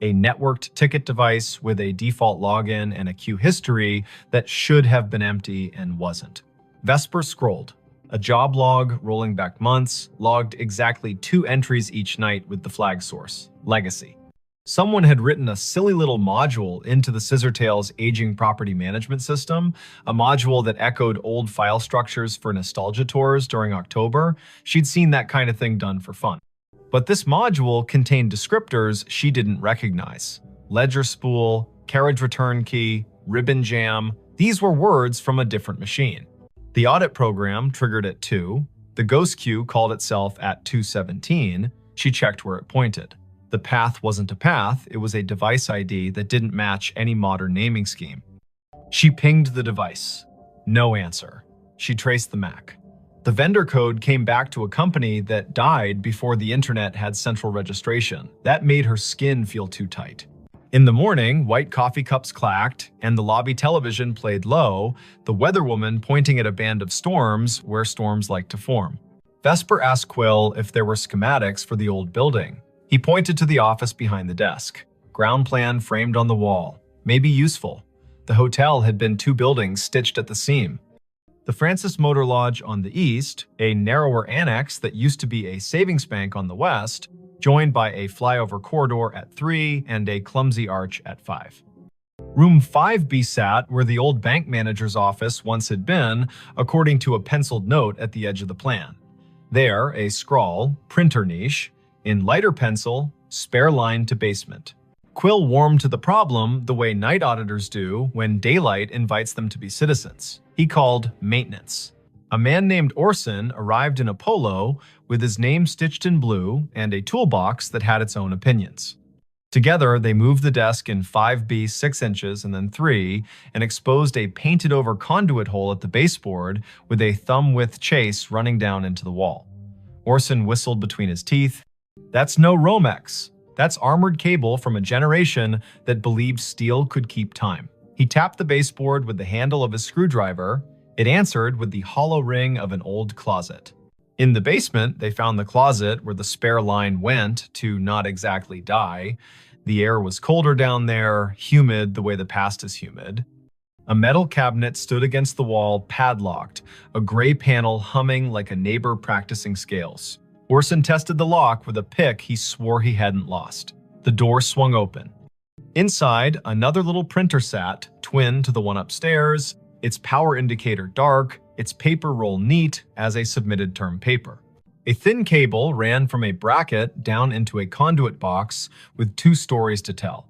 a networked ticket device with a default login and a queue history that should have been empty and wasn't. Vesper scrolled. A job log rolling back months logged exactly 2 entries each night with the flag source, Legacy. Someone had written a silly little module into the Scissortails aging property management system, a module that echoed old file structures for nostalgia tours during October. She'd seen that kind of thing done for fun. But this module contained descriptors she didn't recognize. Ledger spool, carriage return key, ribbon jam. These were words from a different machine. The audit program triggered at 2. The ghost queue called itself at 2:17. She checked where it pointed. The path wasn't a path, it was a device ID that didn't match any modern naming scheme. She pinged the device. No answer. She traced the MAC. The vendor code came back to a company that died before the internet had central registration. That made her skin feel too tight. In the morning, white coffee cups clacked, and the lobby television played low, the weatherwoman pointing at a band of storms where storms like to form. Vesper asked Quill if there were schematics for the old building. He pointed to the office behind the desk. Ground plan framed on the wall. Maybe useful. The hotel had been 2 buildings stitched at the seam. The Francis Motor Lodge on the east, a narrower annex that used to be a savings bank on the west, joined by a flyover corridor at 3 and a clumsy arch at 5. Room 5B sat where the old bank manager's office once had been, according to a penciled note at the edge of the plan. There, a scrawl, printer niche, in lighter pencil, spare line to basement. Quill warmed to the problem the way night auditors do when daylight invites them to be citizens. He called maintenance. A man named Orson arrived in a polo with his name stitched in blue and a toolbox that had its own opinions. Together, they moved the desk in 5B 6 inches and then 3 and exposed a painted-over conduit hole at the baseboard with a thumb-width chase running down into the wall. Orson whistled between his teeth. "That's no Romex. That's armored cable from a generation that believed steel could keep time." He tapped the baseboard with the handle of his screwdriver. It answered with the hollow ring of an old closet. In the basement, they found the closet where the spare line went to not exactly die. The air was colder down there, humid the way the past is humid. A metal cabinet stood against the wall, padlocked, a gray panel humming like a neighbor practicing scales. Orson tested the lock with a pick he swore he hadn't lost. The door swung open. Inside, another little printer sat, twin to the one upstairs, its power indicator dark, its paper roll neat as a submitted term paper. A thin cable ran from a bracket down into a conduit box with 2 stories to tell.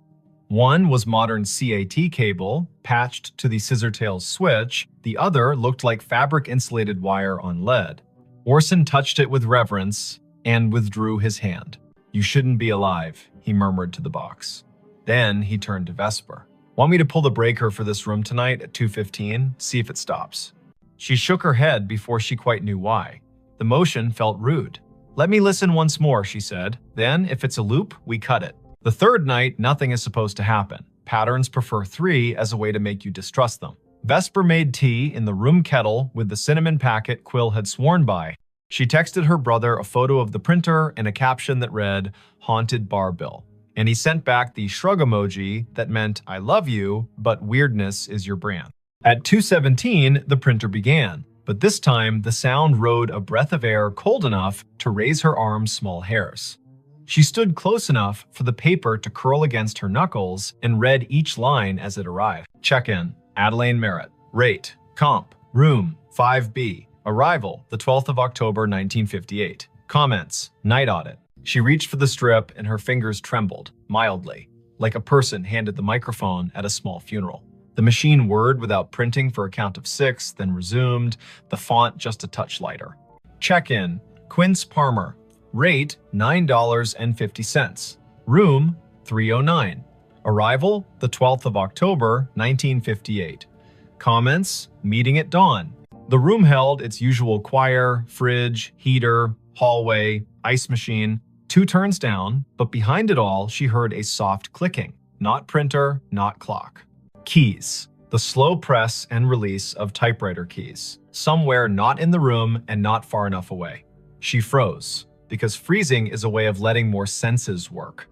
One was modern CAT cable, patched to the scissortails switch. The other looked like fabric-insulated wire on lead. Orson touched it with reverence and withdrew his hand. "You shouldn't be alive," he murmured to the box. Then he turned to Vesper. "Want me to pull the breaker for this room tonight at 2:15? See if it stops." She shook her head before she quite knew why. The motion felt rude. "Let me listen once more," she said. "Then, if it's a loop, we cut it." The third night, nothing is supposed to happen. Patterns prefer 3 as a way to make you distrust them. Vesper made tea in the room kettle with the cinnamon packet Quill had sworn by. She texted her brother a photo of the printer and a caption that read, "Haunted Bar Bill." And he sent back the shrug emoji that meant, "I love you, but weirdness is your brand." At 2:17, the printer began, but this time the sound rode a breath of air cold enough to raise her arm's small hairs. She stood close enough for the paper to curl against her knuckles and read each line as it arrived. Check-in, Adelaine Merritt. Rate, comp, room, 5B. Arrival, the 12th of October, 1958. Comments, night audit. She reached for the strip and her fingers trembled, mildly, like a person handed the microphone at a small funeral. The machine whirred without printing for a count of 6, then resumed, the font just a touch lighter. Check-in, Quince Palmer. Rate, $9.50. Room, 309. Arrival, the 12th of October, 1958. Comments, meeting at dawn. The room held its usual choir, fridge, heater, hallway, ice machine. 2 turns down, but behind it all, she heard a soft clicking. Not printer, not clock. Keys. The slow press and release of typewriter keys. Somewhere not in the room and not far enough away. She froze, because freezing is a way of letting more senses work.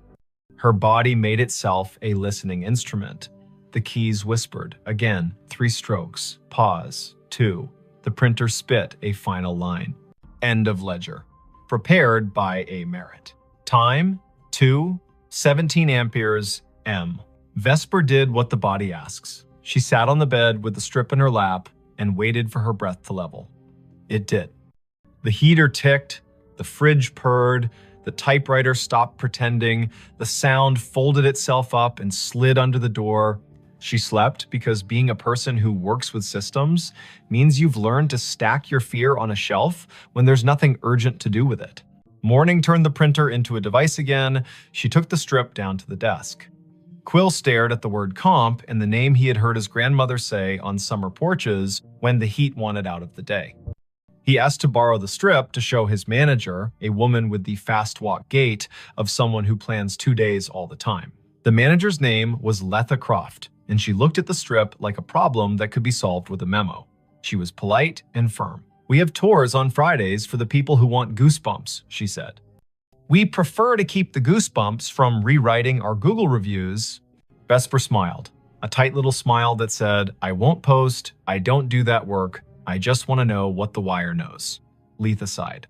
Her body made itself a listening instrument. The keys whispered. Again, 3 strokes. Pause. 2. The printer spit a final line. End of ledger. Prepared by A. Merritt. Time, 2:17 amperes, M. Vesper did what the body asks. She sat on the bed with the strip in her lap and waited for her breath to level. It did. The heater ticked, the fridge purred, the typewriter stopped pretending, the sound folded itself up and slid under the door. She slept because being a person who works with systems means you've learned to stack your fear on a shelf when there's nothing urgent to do with it. Morning turned the printer into a device again. She took the strip down to the desk. Quill stared at the word comp and the name he had heard his grandmother say on summer porches when the heat wanted out of the day. He asked to borrow the strip to show his manager, a woman with the fast walk gait of someone who plans 2 days all the time. The manager's name was Letha Croft, and she looked at the strip like a problem that could be solved with a memo. She was polite and firm. "We have tours on Fridays for the people who want goosebumps," she said. "We prefer to keep the goosebumps from rewriting our Google reviews." Vesper smiled, a tight little smile that said, "I won't post, I don't do that work, I just want to know what the wire knows." Letha sighed.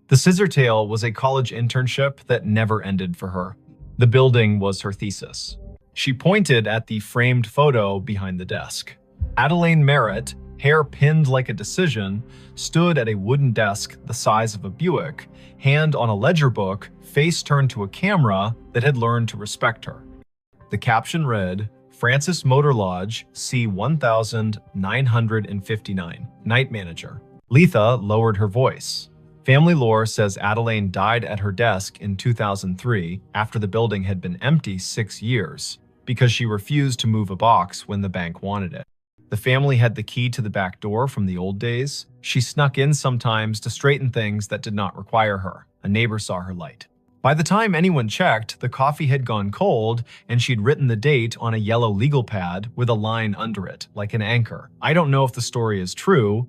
The Scissor Tale was a college internship that never ended for her. The building was her thesis. She pointed at the framed photo behind the desk. Adelaine Merritt, hair pinned like a decision, stood at a wooden desk the size of a Buick, hand on a ledger book, face turned to a camera that had learned to respect her. The caption read, "Francis Motor Lodge, C1959, Night Manager." Letha lowered her voice. Family lore says Adelaine died at her desk in 2003 after the building had been empty 6 years because she refused to move a box when the bank wanted it. The family had the key to the back door from the old days. She snuck in sometimes to straighten things that did not require her. A neighbor saw her light. By the time anyone checked, the coffee had gone cold and she'd written the date on a yellow legal pad with a line under it, like an anchor. I don't know if the story is true.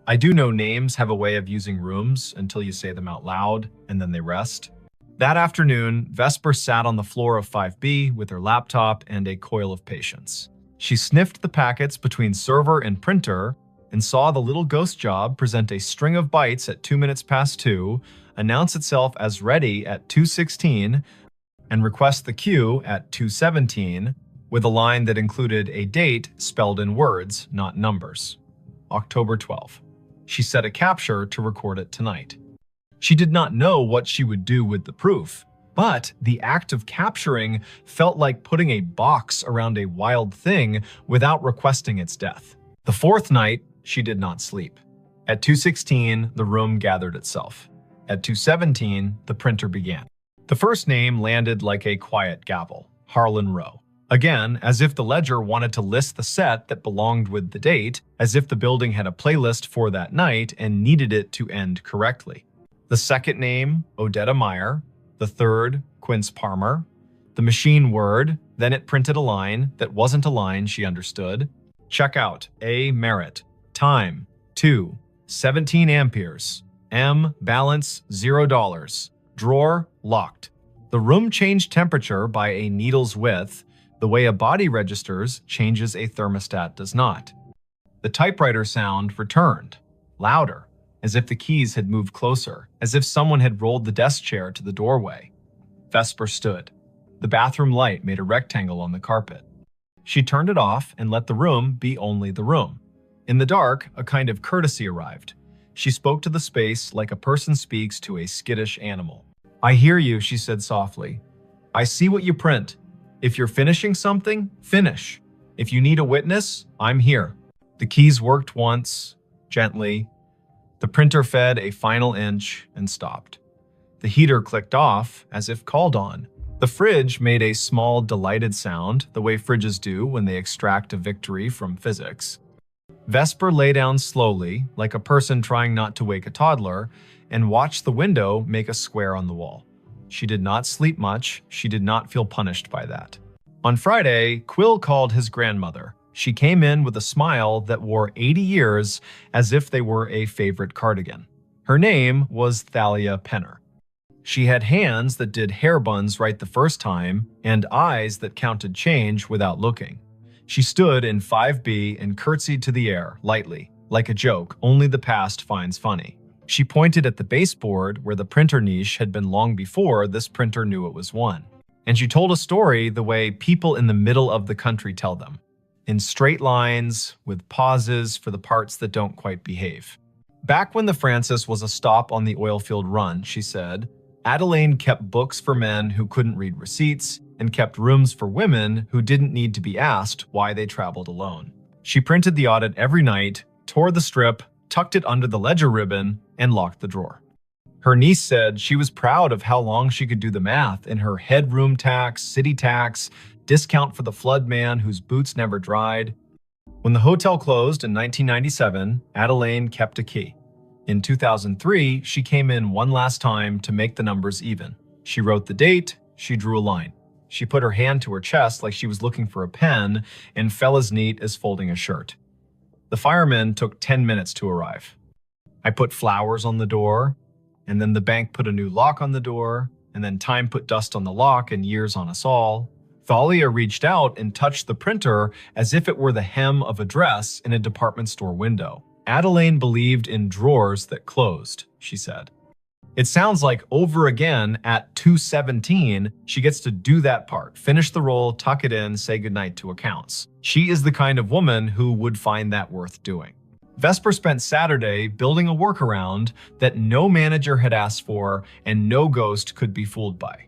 I do know names have a way of using rooms until you say them out loud and then they rest. That afternoon, Vesper sat on the floor of 5B with her laptop and a coil of patience. She sniffed the packets between server and printer and saw the little ghost job present a string of bytes at 2 minutes past 2, announce itself as ready at 2:16, and request the queue at 2:17 with a line that included a date spelled in words, not numbers. October 12. She set a capture to record it tonight. She did not know what she would do with the proof, but the act of capturing felt like putting a box around a wild thing without requesting its death. The fourth night, she did not sleep. At 2:16, the room gathered itself. At 2:17, the printer began. The first name landed like a quiet gavel, Harlan Rowe. Again, as if the ledger wanted to list the set that belonged with the date, as if the building had a playlist for that night and needed it to end correctly. The second name, Odetta Meyer. The third, Quince Palmer. The machine word, then it printed a line that wasn't a line she understood. Checkout, A. Merritt. Time, 2:17 amperes. M. Balance, $0. Drawer, locked. The room changed temperature by a needle's width. The way a body registers changes a thermostat does not. The typewriter sound returned, louder, as if the keys had moved closer, as if someone had rolled the desk chair to the doorway. Vesper stood. The bathroom light made a rectangle on the carpet. She turned it off and let the room be only the room. In the dark, a kind of courtesy arrived. She spoke to the space like a person speaks to a skittish animal. "I hear you," she said softly. "I see what you print. If you're finishing something, finish. If you need a witness, I'm here." The keys worked once, gently. The printer fed a final inch and stopped. The heater clicked off as if called on. The fridge made a small, delighted sound, the way fridges do when they extract a victory from physics. Vesper lay down slowly, like a person trying not to wake a toddler, and watched the window make a square on the wall. She did not sleep much. She did not feel punished by that. On Friday, Quill called his grandmother. She came in with a smile that wore 80 years as if they were a favorite cardigan. Her name was Thalia Penner. She had hands that did hair buns right the first time and eyes that counted change without looking. She stood in 5B and curtsied to the air, lightly, like a joke only the past finds funny. She pointed at the baseboard where the printer niche had been long before this printer knew it was one. And she told a story the way people in the middle of the country tell them, in straight lines, with pauses for the parts that don't quite behave. Back when the Francis was a stop on the oilfield run, she said, Adelaine kept books for men who couldn't read receipts and kept rooms for women who didn't need to be asked why they traveled alone. She printed the audit every night, tore the strip, tucked it under the ledger ribbon, and locked the drawer. Her niece said she was proud of how long she could do the math in her headroom tax, city tax, discount for the flood man whose boots never dried. When the hotel closed in 1997, Adelaine kept a key. In 2003, she came in one last time to make the numbers even. She wrote the date, she drew a line. She put her hand to her chest like she was looking for a pen and fell as neat as folding a shirt. The firemen took 10 minutes to arrive. I put flowers on the door, and then the bank put a new lock on the door, and then time put dust on the lock and years on us all. Thalia reached out and touched the printer as if it were the hem of a dress in a department store window. Adelaine believed in drawers that closed, she said. It sounds like over again at 2:17, she gets to do that part, finish the roll, tuck it in, say goodnight to accounts. She is the kind of woman who would find that worth doing. Vesper spent Saturday building a workaround that no manager had asked for and no ghost could be fooled by.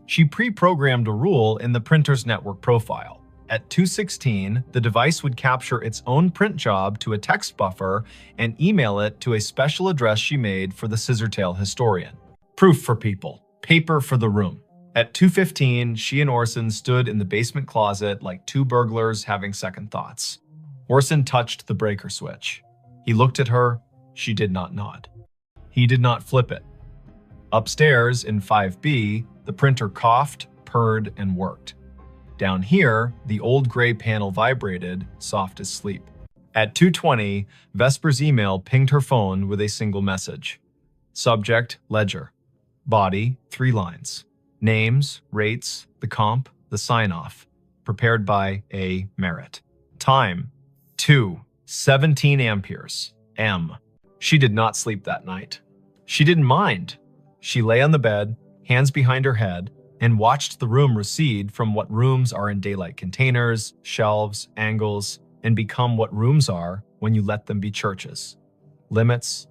She pre-programmed a rule in the printer's network profile. At 2:16, the device would capture its own print job to a text buffer and email it to a special address she made for the Scissortail historian. Proof for people, paper for the room. At 2:15, she and Orson stood in the basement closet like two burglars having second thoughts. Orson touched the breaker switch. He looked at her. She did not nod. He did not flip it. Upstairs in 5B, the printer coughed, purred, and worked. Down here, the old gray panel vibrated, soft as sleep. At 2:20, Vesper's email pinged her phone with a single message. Subject, ledger. Body, 3 lines. Names, rates, the comp, the sign-off. Prepared by A. Merritt. Time, 2:17 amperes. M. She did not sleep that night. She didn't mind. She lay on the bed, hands behind her head, and watched the room recede from what rooms are in daylight containers, shelves, angles, and become what rooms are when you let them be churches. Limits,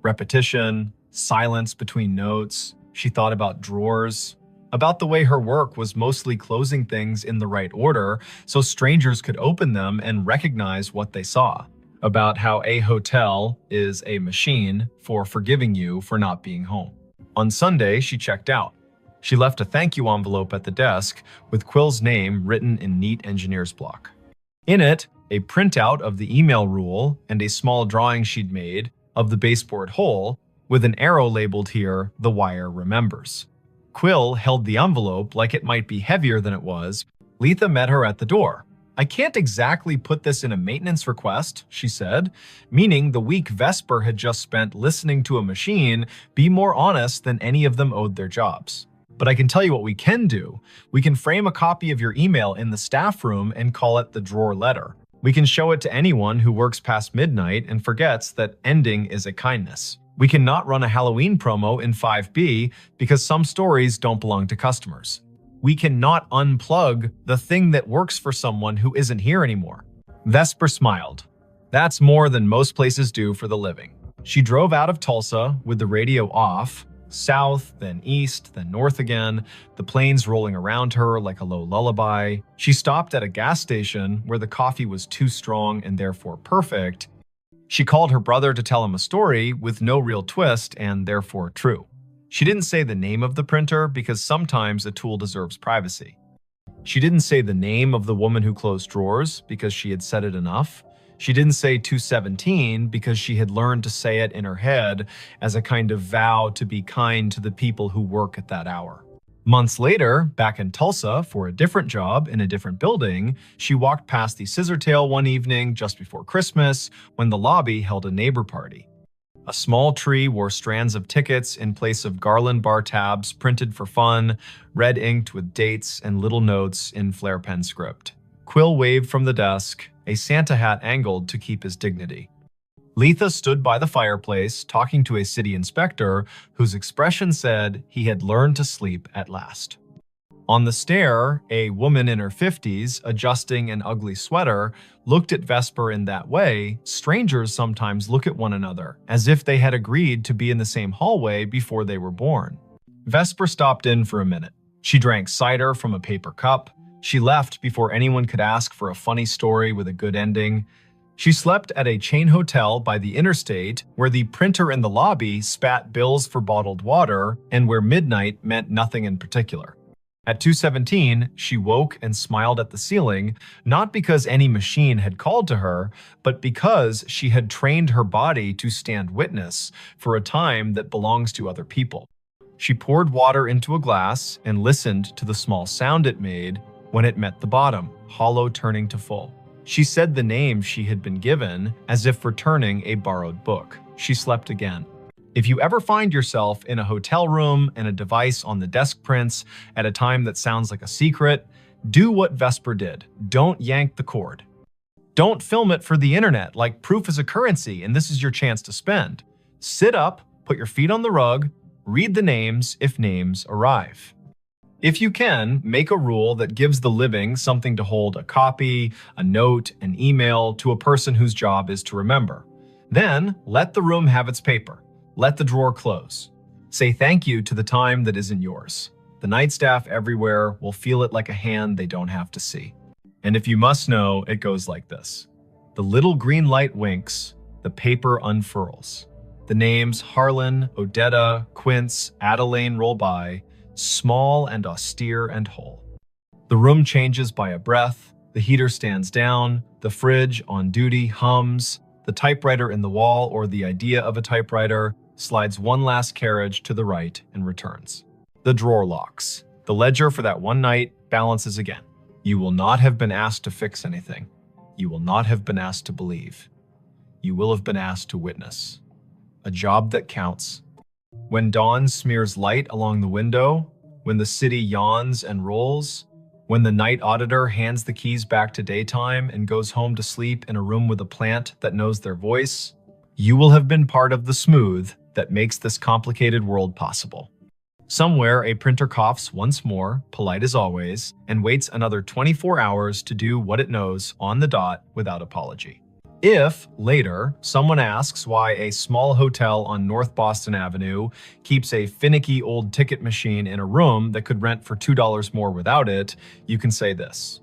repetition, silence between notes. She thought about drawers, about the way her work was mostly closing things in the right order so strangers could open them and recognize what they saw. About how a hotel is a machine for forgiving you for not being home. On Sunday, she checked out. She left a thank you envelope at the desk with Quill's name written in neat engineer's block. In it, a printout of the email rule and a small drawing she'd made of the baseboard hole with an arrow labeled here, "The wire remembers." Quill held the envelope like it might be heavier than it was. Letha met her at the door. "I can't exactly put this in a maintenance request," she said, meaning the week Vesper had just spent listening to a machine be more honest than any of them owed their jobs. "But I can tell you what we can do. We can frame a copy of your email in the staff room and call it the drawer letter. We can show it to anyone who works past midnight and forgets that ending is a kindness. We cannot run a Halloween promo in 5B because some stories don't belong to customers. We cannot unplug the thing that works for someone who isn't here anymore." Vesper smiled. That's more than most places do for the living. She drove out of Tulsa with the radio off, south, then east, then north again, the planes rolling around her like a low lullaby. She stopped at a gas station where the coffee was too strong and therefore perfect. She called her brother to tell him a story with no real twist and therefore true. She didn't say the name of the printer because sometimes a tool deserves privacy. She didn't say the name of the woman who closed drawers because she had said it enough. She didn't say 2:17 because she had learned to say it in her head as a kind of vow to be kind to the people who work at that hour. Months later, back in Tulsa for a different job in a different building, she walked past the Scissortail one evening just before Christmas when the lobby held a neighbor party. A small tree wore strands of tickets in place of garland bar tabs printed for fun, red inked with dates and little notes in flare pen script. Quill waved from the desk, a Santa hat angled to keep his dignity. Letha stood by the fireplace talking to a city inspector whose expression said he had learned to sleep at last. On the stair, a woman in her 50s, adjusting an ugly sweater, looked at Vesper in that way strangers sometimes look at one another, as if they had agreed to be in the same hallway before they were born. Vesper stopped in for a minute. She drank cider from a paper cup. She left before anyone could ask for a funny story with a good ending. She slept at a chain hotel by the interstate where the printer in the lobby spat bills for bottled water and where midnight meant nothing in particular. At 2:17, she woke and smiled at the ceiling, not because any machine had called to her, but because she had trained her body to stand witness for a time that belongs to other people. She poured water into a glass and listened to the small sound it made when it met the bottom, hollow turning to full. She said the name she had been given as if returning a borrowed book. She slept again. If you ever find yourself in a hotel room and a device on the desk prints at a time that sounds like a secret, do what Vesper did. Don't yank the cord. Don't film it for the internet like proof is a currency and this is your chance to spend. Sit up, put your feet on the rug, read the names if names arrive. If you can, make a rule that gives the living something to hold a copy, a note, an email to a person whose job is to remember. Then let the room have its paper. Let the drawer close. Say thank you to the time that isn't yours. The night staff everywhere will feel it like a hand they don't have to see. And if you must know, it goes like this. The little green light winks, the paper unfurls. The names Harlan, Odetta, Quince, Adeline roll by, small and austere and whole. The room changes by a breath, the heater stands down, the fridge on duty hums, the typewriter in the wall or the idea of a typewriter slides one last carriage to the right and returns. The drawer locks. The ledger for that one night balances again. You will not have been asked to fix anything. You will not have been asked to believe. You will have been asked to witness. A job that counts. When dawn smears light along the window, when the city yawns and rolls, when the night auditor hands the keys back to daytime and goes home to sleep in a room with a plant that knows their voice, you will have been part of the smooth that makes this complicated world possible. Somewhere, a printer coughs once more, polite as always, and waits another 24 hours to do what it knows on the dot without apology. If, later, someone asks why a small hotel on North Boston Avenue keeps a finicky old ticket machine in a room that could rent for $2 more without it, you can say this.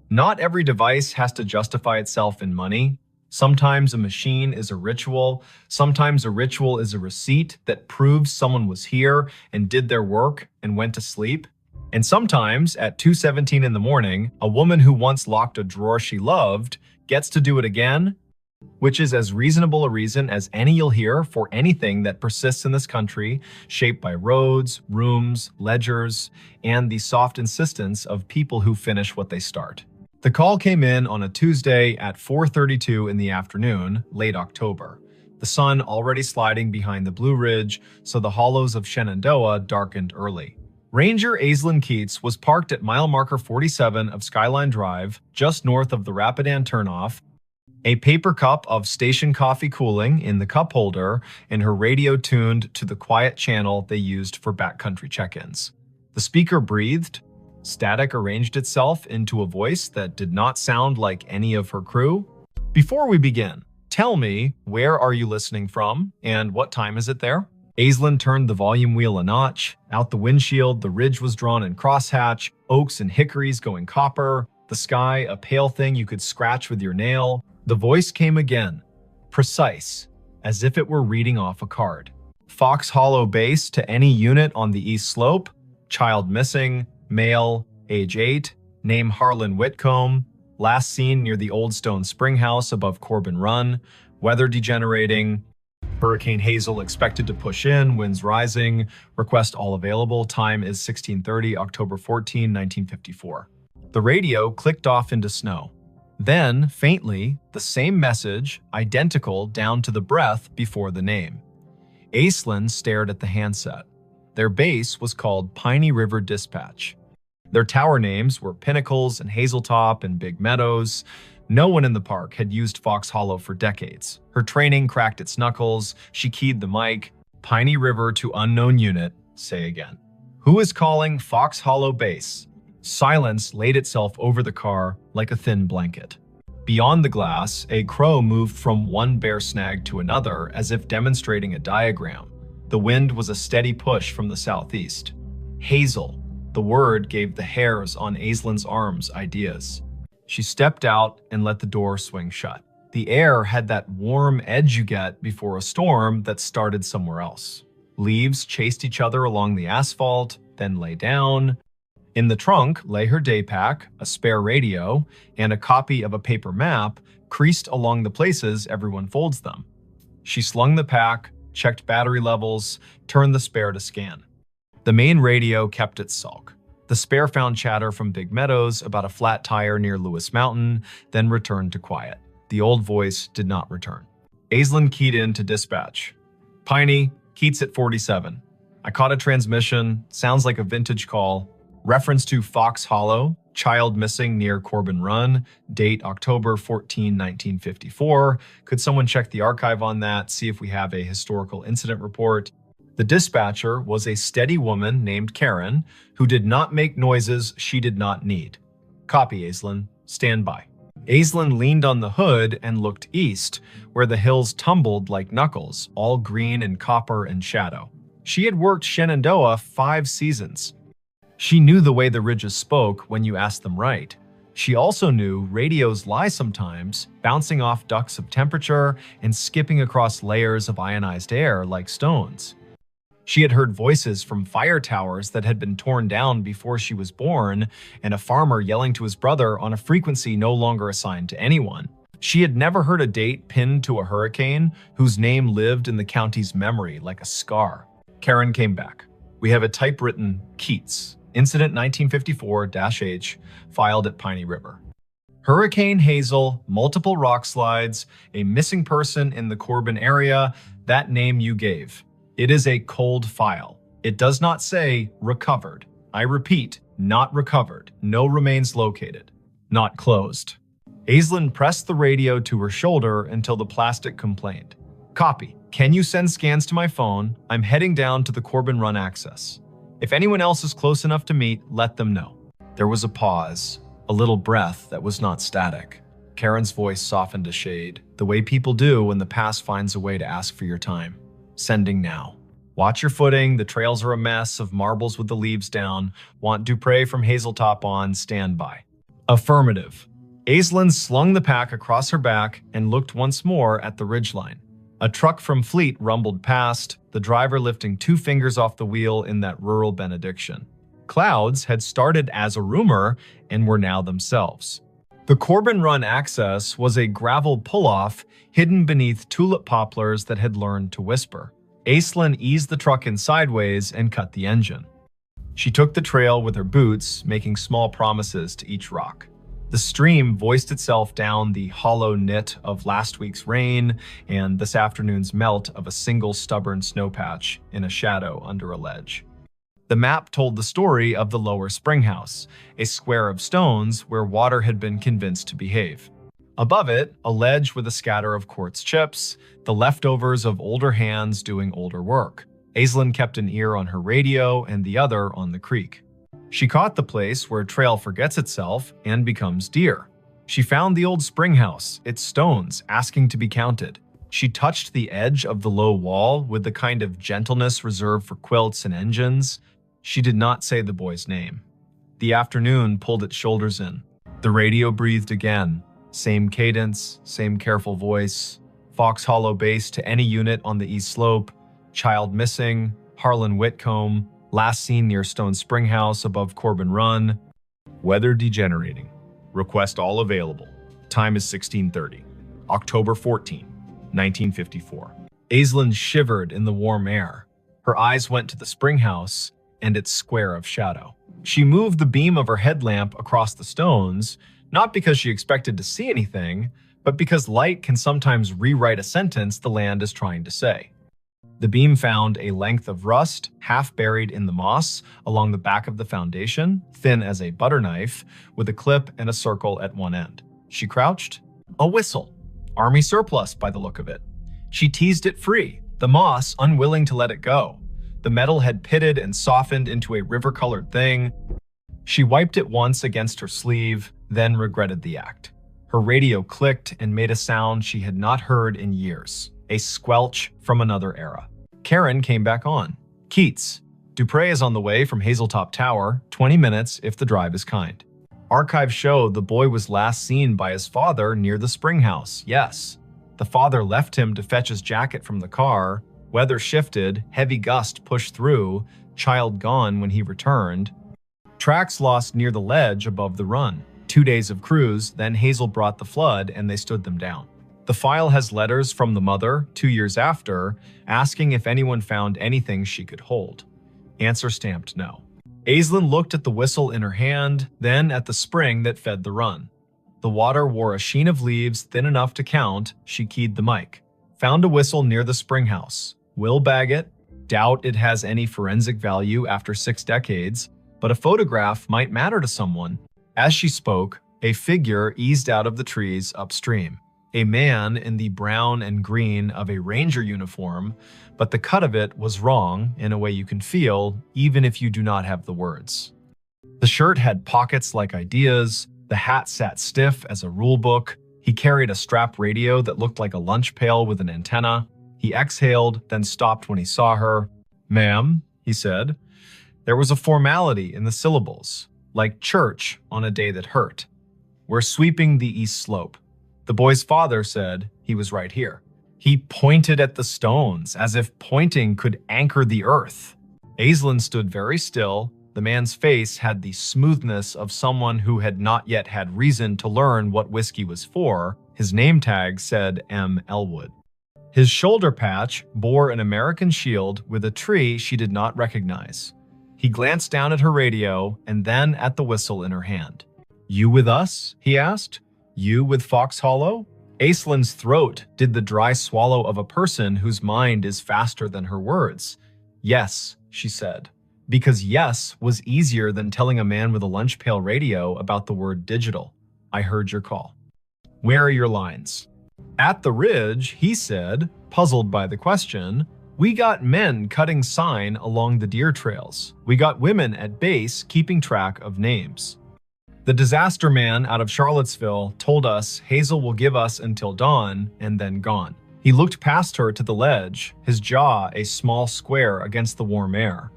Not every device has to justify itself in money. Sometimes a machine is a ritual. Sometimes a ritual is a receipt that proves someone was here and did their work and went to sleep. And sometimes, at 2:17 in the morning, a woman who once locked a drawer she loved gets to do it again, which is as reasonable a reason as any you'll hear for anything that persists in this country, shaped by roads, rooms, ledgers, and the soft insistence of people who finish what they start. The call came in on a Tuesday at 4:32 in the afternoon, late October. The sun already sliding behind the Blue Ridge, so the hollows of Shenandoah darkened early. Ranger Aislinn Keats was parked at mile marker 47 of Skyline Drive, just north of the Rapidan turnoff, a paper cup of station coffee cooling in the cup holder, and her radio tuned to the quiet channel they used for backcountry check-ins. The speaker breathed. Static arranged itself into a voice that did not sound like any of her crew. Before we begin, tell me, where are you listening from, and what time is it there? Aislinn turned the volume wheel a notch. Out the windshield, the ridge was drawn in crosshatch, oaks and hickories going copper, the sky a pale thing you could scratch with your nail. The voice came again, precise, as if it were reading off a card. Fox Hollow base to any unit on the east slope, child missing, male, age 8, name Harlan Whitcomb, last seen near the Old Stone Spring House above Corbin Run, weather degenerating, Hurricane Hazel expected to push in, winds rising, request all available, time is 16:30, October 14, 1954. The radio clicked off into snow. Then, faintly, the same message, identical down to the breath before the name. Aislinn stared at the handset. Their base was called Piney River Dispatch. Their tower names were Pinnacles and Hazeltop and Big Meadows. No one in the park had used Fox Hollow for decades. Her training cracked its knuckles. She keyed the mic. Piney River to unknown unit. Say again. Who is calling Fox Hollow base? Silence laid itself over the car like a thin blanket. Beyond the glass, a crow moved from one bear snag to another as if demonstrating a diagram. The wind was a steady push from the southeast. Hazel. The word gave the hairs on Aislinn's arms ideas. She stepped out and let the door swing shut. The air had that warm edge you get before a storm that started somewhere else. Leaves chased each other along the asphalt, then lay down. In the trunk lay her day pack, a spare radio, and a copy of a paper map creased along the places everyone folds them. She slung the pack, checked battery levels, turned the spare to scan. The main radio kept its sulk. The spare found chatter from Big Meadows about a flat tire near Lewis Mountain, then returned to quiet. The old voice did not return. Aislinn keyed in to dispatch. Piney, Keats at 47. I caught a transmission, sounds like a vintage call. Reference to Fox Hollow, child missing near Corbin Run, date October 14, 1954. Could someone check the archive on that, see if we have a historical incident report? The dispatcher was a steady woman named Karen, who did not make noises she did not need. Copy, Aislinn. Stand by. Aislinn leaned on the hood and looked east, where the hills tumbled like knuckles, all green and copper and shadow. She had worked Shenandoah 5 seasons. She knew the way the ridges spoke when you asked them right. She also knew radios lie sometimes, bouncing off ducts of temperature and skipping across layers of ionized air like stones. She had heard voices from fire towers that had been torn down before she was born, and a farmer yelling to his brother on a frequency no longer assigned to anyone. She had never heard a date pinned to a hurricane whose name lived in the county's memory like a scar. Karen came back. We have a typewritten Keats, Incident 1954-H, filed at Piney River. Hurricane Hazel, multiple rock slides, a missing person in the Corbin area, that name you gave. It is a cold file. It does not say recovered. I repeat, not recovered. No remains located. Not closed. Aislinn pressed the radio to her shoulder until the plastic complained. Copy. Can you send scans to my phone? I'm heading down to the Corbin Run access. If anyone else is close enough to meet, let them know. There was a pause, a little breath that was not static. Karen's voice softened a shade, the way people do when the past finds a way to ask for your time. Sending now. Watch your footing, the trails are a mess of marbles with the leaves down. Want Dupre from Hazeltop on, stand by. Affirmative. Aislinn slung the pack across her back and looked once more at the ridgeline. A truck from Fleet rumbled past, the driver lifting 2 fingers off the wheel in that rural benediction. Clouds had started as a rumor and were now themselves. The Corbin Run access was a gravel pull-off hidden beneath tulip poplars that had learned to whisper. Aislinn eased the truck in sideways and cut the engine. She took the trail with her boots, making small promises to each rock. The stream voiced itself down the hollow knit of last week's rain and this afternoon's melt of a single stubborn snowpatch in a shadow under a ledge. The map told the story of the lower springhouse, a square of stones where water had been convinced to behave. Above it, a ledge with a scatter of quartz chips, the leftovers of older hands doing older work. Aislinn kept an ear on her radio and the other on the creek. She caught the place where trail forgets itself and becomes deer. She found the old springhouse, its stones asking to be counted. She touched the edge of the low wall with the kind of gentleness reserved for quilts and engines. She did not say the boy's name. The afternoon pulled its shoulders in. The radio breathed again. Same cadence, same careful voice. Fox Hollow base to any unit on the east slope. Child missing. Harlan Whitcomb. Last seen near Stone Spring House above Corbin Run. Weather degenerating. Request all available. Time is 16:30. October 14, 1954. Aislinn shivered in the warm air. Her eyes went to the spring house and its square of shadow. She moved the beam of her headlamp across the stones, not because she expected to see anything, but because light can sometimes rewrite a sentence the land is trying to say. The beam found a length of rust, half buried in the moss, along the back of the foundation, thin as a butter knife, with a clip and a circle at one end. She crouched. A whistle. Army surplus, by the look of it. She teased it free, the moss unwilling to let it go. The metal had pitted and softened into a river-colored thing. She wiped it once against her sleeve, then regretted the act. Her radio clicked and made a sound she had not heard in years. A squelch from another era. Karen came back on. Keats. Dupre is on the way from Hazeltop Tower, 20 minutes if the drive is kind. Archives show the boy was last seen by his father near the spring house, yes. The father left him to fetch his jacket from the car. Weather shifted, heavy gust pushed through, child gone when he returned. Tracks lost near the ledge above the run. 2 days of cruise, then Hazel brought the flood and they stood them down. The file has letters from the mother, 2 years after, asking if anyone found anything she could hold. Answer stamped no. Aislinn looked at the whistle in her hand, then at the spring that fed the run. The water wore a sheen of leaves thin enough to count. She keyed the mic. Found a whistle near the spring house. Will bag it. Doubt it has any forensic value after 6 decades, but a photograph might matter to someone. As she spoke, a figure eased out of the trees upstream. A man in the brown and green of a ranger uniform, but the cut of it was wrong in a way you can feel even if you do not have the words. The shirt had pockets like ideas, the hat sat stiff as a rule book, he carried a strap radio that looked like a lunch pail with an antenna. He exhaled, then stopped when he saw her. "Ma'am," he said. There was a formality in the syllables, like church on a day that hurt. "We're sweeping the east slope." The boy's father said he was right here. He pointed at the stones, as if pointing could anchor the earth. Aislinn stood very still. The man's face had the smoothness of someone who had not yet had reason to learn what whiskey was for. His name tag said M. Elwood. His shoulder patch bore an American shield with a tree she did not recognize. He glanced down at her radio and then at the whistle in her hand. "You with us?" he asked. "You with Fox Hollow?" Aislinn's throat did the dry swallow of a person whose mind is faster than her words. "Yes," she said, because yes was easier than telling a man with a lunch pail radio about the word digital. "I heard your call." "Where are your lines?" "At the ridge," he said, puzzled by the question. "We got men cutting sign along the deer trails. We got women at base keeping track of names. The disaster man out of Charlottesville told us Hazel will give us until dawn and then gone." He looked past her to the ledge, his jaw a small square against the warm air.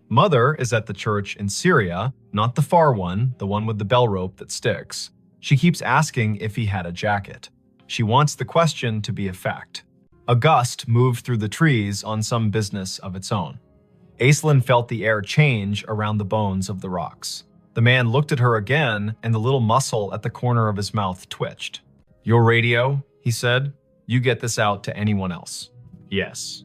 "Mother is at the church in Syria, not the far one, the one with the bell rope that sticks. She keeps asking if he had a jacket. She wants the question to be a fact." A gust moved through the trees on some business of its own. Aislinn felt the air change around the bones of the rocks. The man looked at her again, and the little muscle at the corner of his mouth twitched. "Your radio," he said. "You get this out to anyone else." "Yes."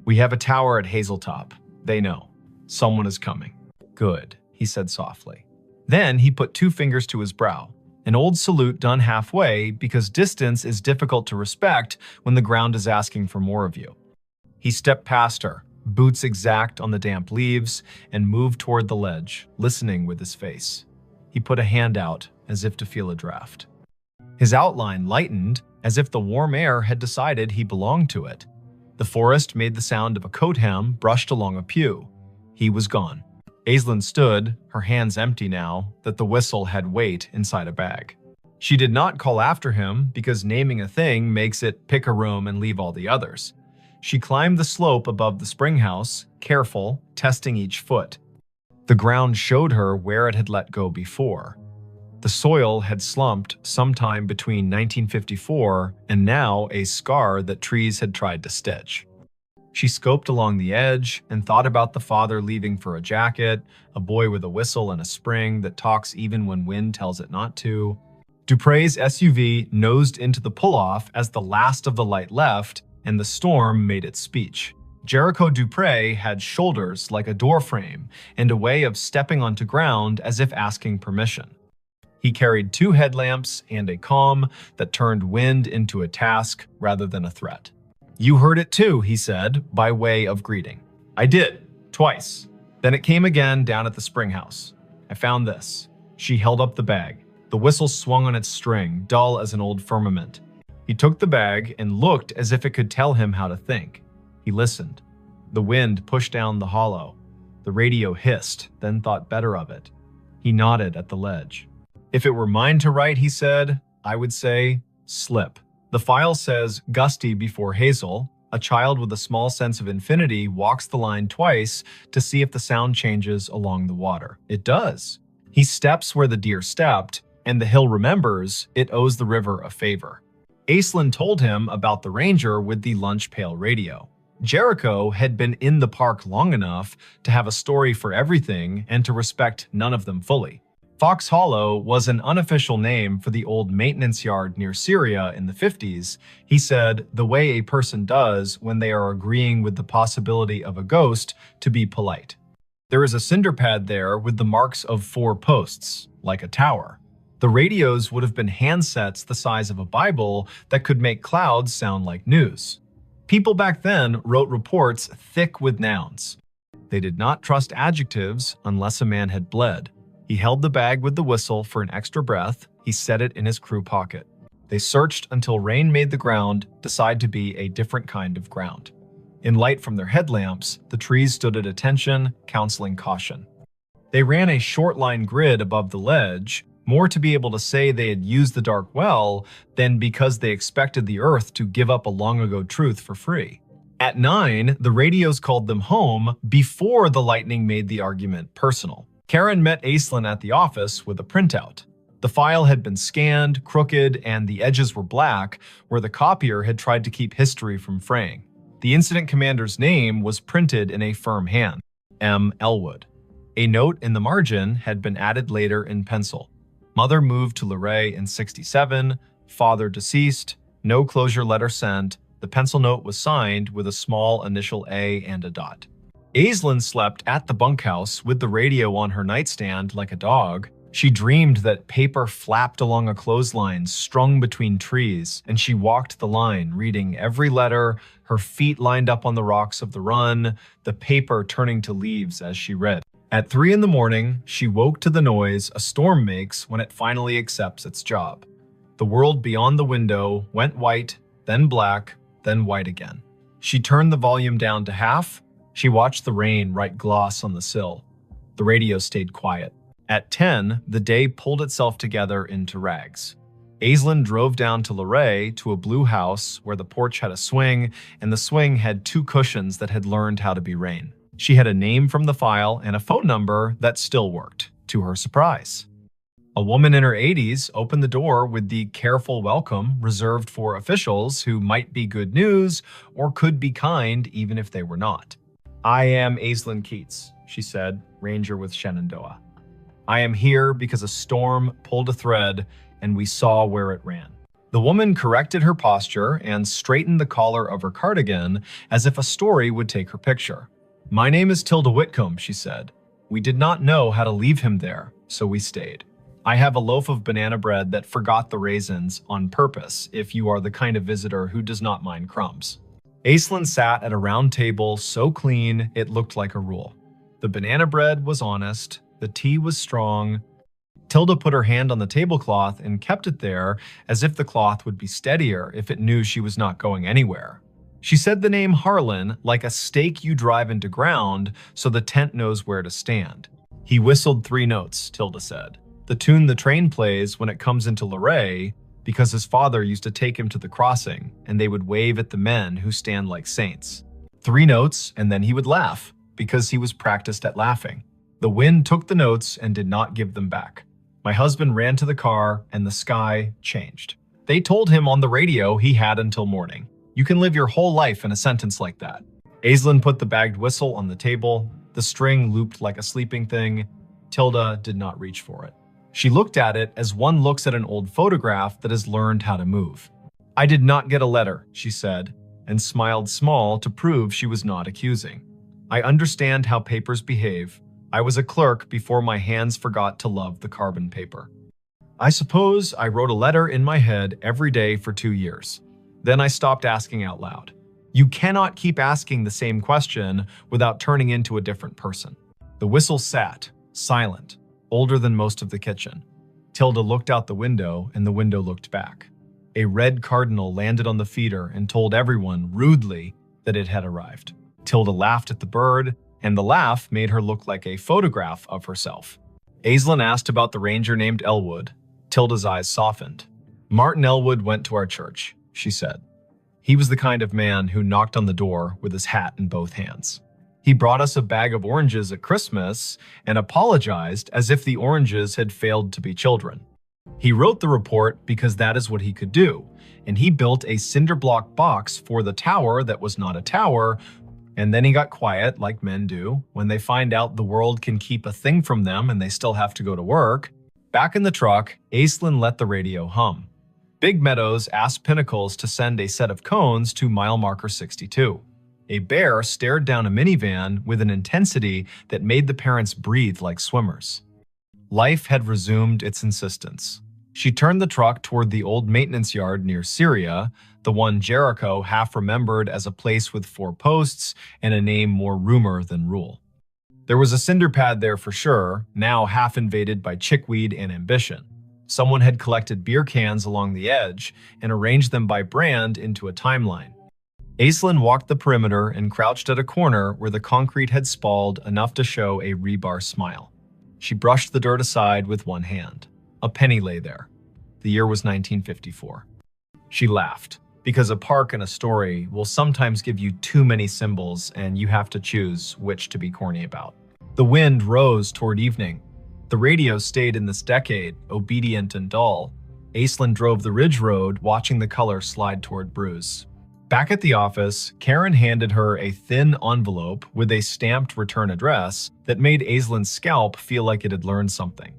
"We have a tower at Hazeltop. They know. Someone is coming." "Good," he said softly. Then he put 2 fingers to his brow, an old salute done halfway because distance is difficult to respect when the ground is asking for more of you. He stepped past her, boots exact on the damp leaves, and moved toward the ledge, listening with his face. He put a hand out as if to feel a draft. His outline lightened as if the warm air had decided he belonged to it. The forest made the sound of a coat hem brushed along a pew. He was gone. Aislinn stood, her hands empty now that the whistle had weight inside a bag. She did not call after him because naming a thing makes it pick a room and leave all the others. She climbed the slope above the spring house, careful, testing each foot. The ground showed her where it had let go before. The soil had slumped sometime between 1954 and now a scar that trees had tried to stitch. She scoped along the edge and thought about the father leaving for a jacket, a boy with a whistle and a spring that talks even when wind tells it not to. Dupre's SUV nosed into the pull-off as the last of the light left, and the storm made its speech. Jericho Dupre had shoulders like a doorframe and a way of stepping onto ground as if asking permission. He carried 2 headlamps and a calm that turned wind into a task rather than a threat. "You heard it too," he said, by way of greeting. "I did, twice. Then it came again down at the spring house. I found this." She held up the bag. The whistle swung on its string, dull as an old firmament. He took the bag and looked as if it could tell him how to think. He listened. The wind pushed down the hollow. The radio hissed, then thought better of it. He nodded at the ledge. "If it were mine to write," he said, "I would say, slip." The file says gusty before Hazel. A child with a small sense of infinity walks the line twice to see if the sound changes along the water. It does. He steps where the deer stepped, and the hill remembers it owes the river a favor. Aislinn told him about the ranger with the lunch pail radio. Jericho had been in the park long enough to have a story for everything and to respect none of them fully. Fox Hollow was an unofficial name for the old maintenance yard near Syria in the 50s. He said, the way a person does when they are agreeing with the possibility of a ghost to be polite. There is a cinder pad there with the marks of 4 posts, like a tower. The radios would have been handsets the size of a Bible that could make clouds sound like news. People back then wrote reports thick with nouns. They did not trust adjectives unless a man had bled. He held the bag with the whistle for an extra breath. He set it in his crew pocket. They searched until rain made the ground decide to be a different kind of ground. In light from their headlamps, the trees stood at attention, counseling caution. They ran a short line grid above the ledge, more to be able to say they had used the dark well than because they expected the earth to give up a long-ago truth for free. At 9, the radios called them home before the lightning made the argument personal. Karen met Aislinn at the office with a printout. The file had been scanned, crooked, and the edges were black, where the copier had tried to keep history from fraying. The incident commander's name was printed in a firm hand, M. Elwood. A note in the margin had been added later in pencil. Mother moved to Luray in '67, father deceased, no closure letter sent. The pencil note was signed with a small initial A and a dot. Aislinn slept at the bunkhouse with the radio on her nightstand like a dog. She dreamed that paper flapped along a clothesline strung between trees, and she walked the line, reading every letter, her feet lined up on the rocks of the run, the paper turning to leaves as she read. At 3 in the morning, she woke to the noise a storm makes when it finally accepts its job. The world beyond the window went white, then black, then white again. She turned the volume down to half. She watched the rain write gloss on the sill. The radio stayed quiet. At 10, the day pulled itself together into rags. Aislinn drove down to Luray to a blue house where the porch had a swing, and the swing had 2 cushions that had learned how to be rain. She had a name from the file and a phone number that still worked, to her surprise. A woman in her 80s opened the door with the careful welcome reserved for officials who might be good news or could be kind even if they were not. "I am Aislinn Keats," she said, ranger with Shenandoah. "I am here because a storm pulled a thread and we saw where it ran." The woman corrected her posture and straightened the collar of her cardigan as if a story would take her picture. "My name is Tilda Whitcomb," she said. "We did not know how to leave him there, so we stayed. I have a loaf of banana bread that forgot the raisins on purpose if you are the kind of visitor who does not mind crumbs." Aislinn sat at a round table so clean it looked like a rule. The banana bread was honest, the tea was strong. Tilda put her hand on the tablecloth and kept it there as if the cloth would be steadier if it knew she was not going anywhere. She said the name Harlan like a stake you drive into ground so the tent knows where to stand. "He whistled 3 notes, Tilda said. "The tune the train plays when it comes into Luray, because his father used to take him to the crossing, and they would wave at the men who stand like saints. 3 notes, and then he would laugh, because he was practiced at laughing. The wind took the notes and did not give them back. My husband ran to the car, and the sky changed. They told him on the radio he had until morning. You can live your whole life in a sentence like that." Aislinn put the bagged whistle on the table. The string looped like a sleeping thing. Tilda did not reach for it. She looked at it as one looks at an old photograph that has learned how to move. "I did not get a letter," she said, and smiled small to prove she was not accusing. "I understand how papers behave. I was a clerk before my hands forgot to love the carbon paper. I suppose I wrote a letter in my head every day for 2 years. Then I stopped asking out loud. You cannot keep asking the same question without turning into a different person." The whistle sat, silent, older than most of the kitchen. Tilda looked out the window, and the window looked back. A red cardinal landed on the feeder and told everyone, rudely, that it had arrived. Tilda laughed at the bird, and the laugh made her look like a photograph of herself. Aislinn asked about the ranger named Elwood. Tilda's eyes softened. "Martin Elwood went to our church," she said. "He was the kind of man who knocked on the door with his hat in both hands. He brought us a bag of oranges at Christmas and apologized as if the oranges had failed to be children. He wrote the report because that is what he could do, and he built a cinder block box for the tower that was not a tower, and then he got quiet, like men do, when they find out the world can keep a thing from them and they still have to go to work. Back in the truck, Aislinn let the radio hum. Big Meadows asked Pinnacles to send a set of cones to mile marker 62. A bear stared down a minivan with an intensity that made the parents breathe like swimmers. Life had resumed its insistence. She turned the truck toward the old maintenance yard near Syria, the one Jericho half remembered as a place with 4 posts and a name more rumor than rule. There was a cinder pad there for sure, now half invaded by chickweed and ambition. Someone had collected beer cans along the edge and arranged them by brand into a timeline. Aislinn walked the perimeter and crouched at a corner where the concrete had spalled enough to show a rebar smile. She brushed the dirt aside with one hand. A penny lay there. The year was 1954. She laughed, because a park and a story will sometimes give you too many symbols and you have to choose which to be corny about. The wind rose toward evening. The radio stayed in this decade, obedient and dull. Aislinn drove the ridge road, watching the color slide toward Bruce. Back at the office, Karen handed her a thin envelope with a stamped return address that made Aislinn's scalp feel like it had learned something.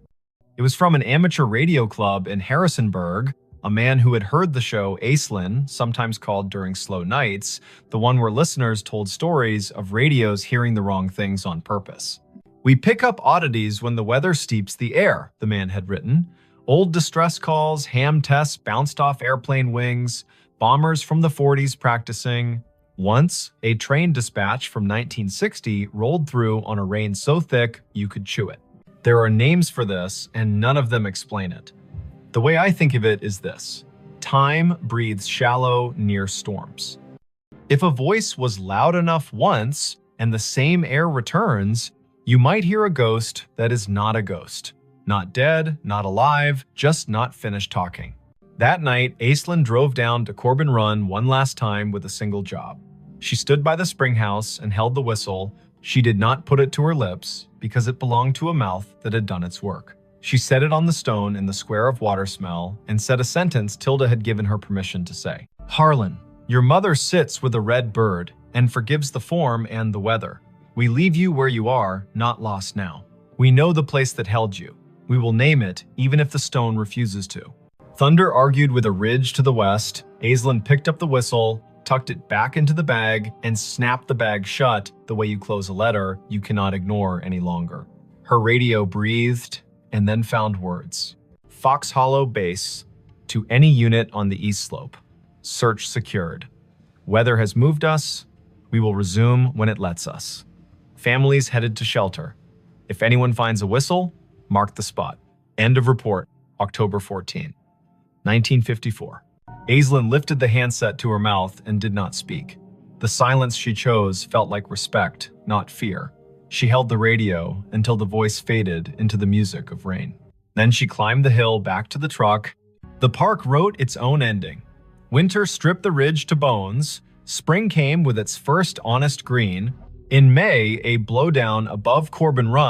It was from an amateur radio club in Harrisonburg, a man who had heard the show Aislinn, sometimes called During Slow Nights, the one where listeners told stories of radios hearing the wrong things on purpose. "We pick up oddities when the weather steeps the air," the man had written. "Old distress calls, ham tests bounced off airplane wings, bombers from the 40s practicing. Once, a train dispatch from 1960 rolled through on a rain so thick you could chew it. There are names for this, and none of them explain it. The way I think of it is this: time breathes shallow near storms. If a voice was loud enough once, and the same air returns, you might hear a ghost that is not a ghost. Not dead, not alive, just not finished talking." That night, Aislinn drove down to Corbin Run one last time with a single job. She stood by the spring house and held the whistle. She did not put it to her lips because it belonged to a mouth that had done its work. She set it on the stone in the square of water smell and said a sentence Tilda had given her permission to say. "Harlan, your mother sits with a red bird and forgives the form and the weather. We leave you where you are, not lost now. We know the place that held you. We will name it even if the stone refuses to." Thunder argued with a ridge to the west. Aislinn picked up the whistle, tucked it back into the bag, and snapped the bag shut the way you close a letter you cannot ignore any longer. Her radio breathed and then found words. "Fox Hollow Base to any unit on the east slope. Search secured. Weather has moved us. We will resume when it lets us. Families headed to shelter. If anyone finds a whistle, mark the spot. End of report, October 14, 1954. Aislinn lifted the handset to her mouth and did not speak. The silence she chose felt like respect, not fear. She held the radio until the voice faded into the music of rain. Then she climbed the hill back to the truck. The park wrote its own ending. Winter stripped the ridge to bones. Spring came with its first honest green. In May, a blowdown above Corbin Run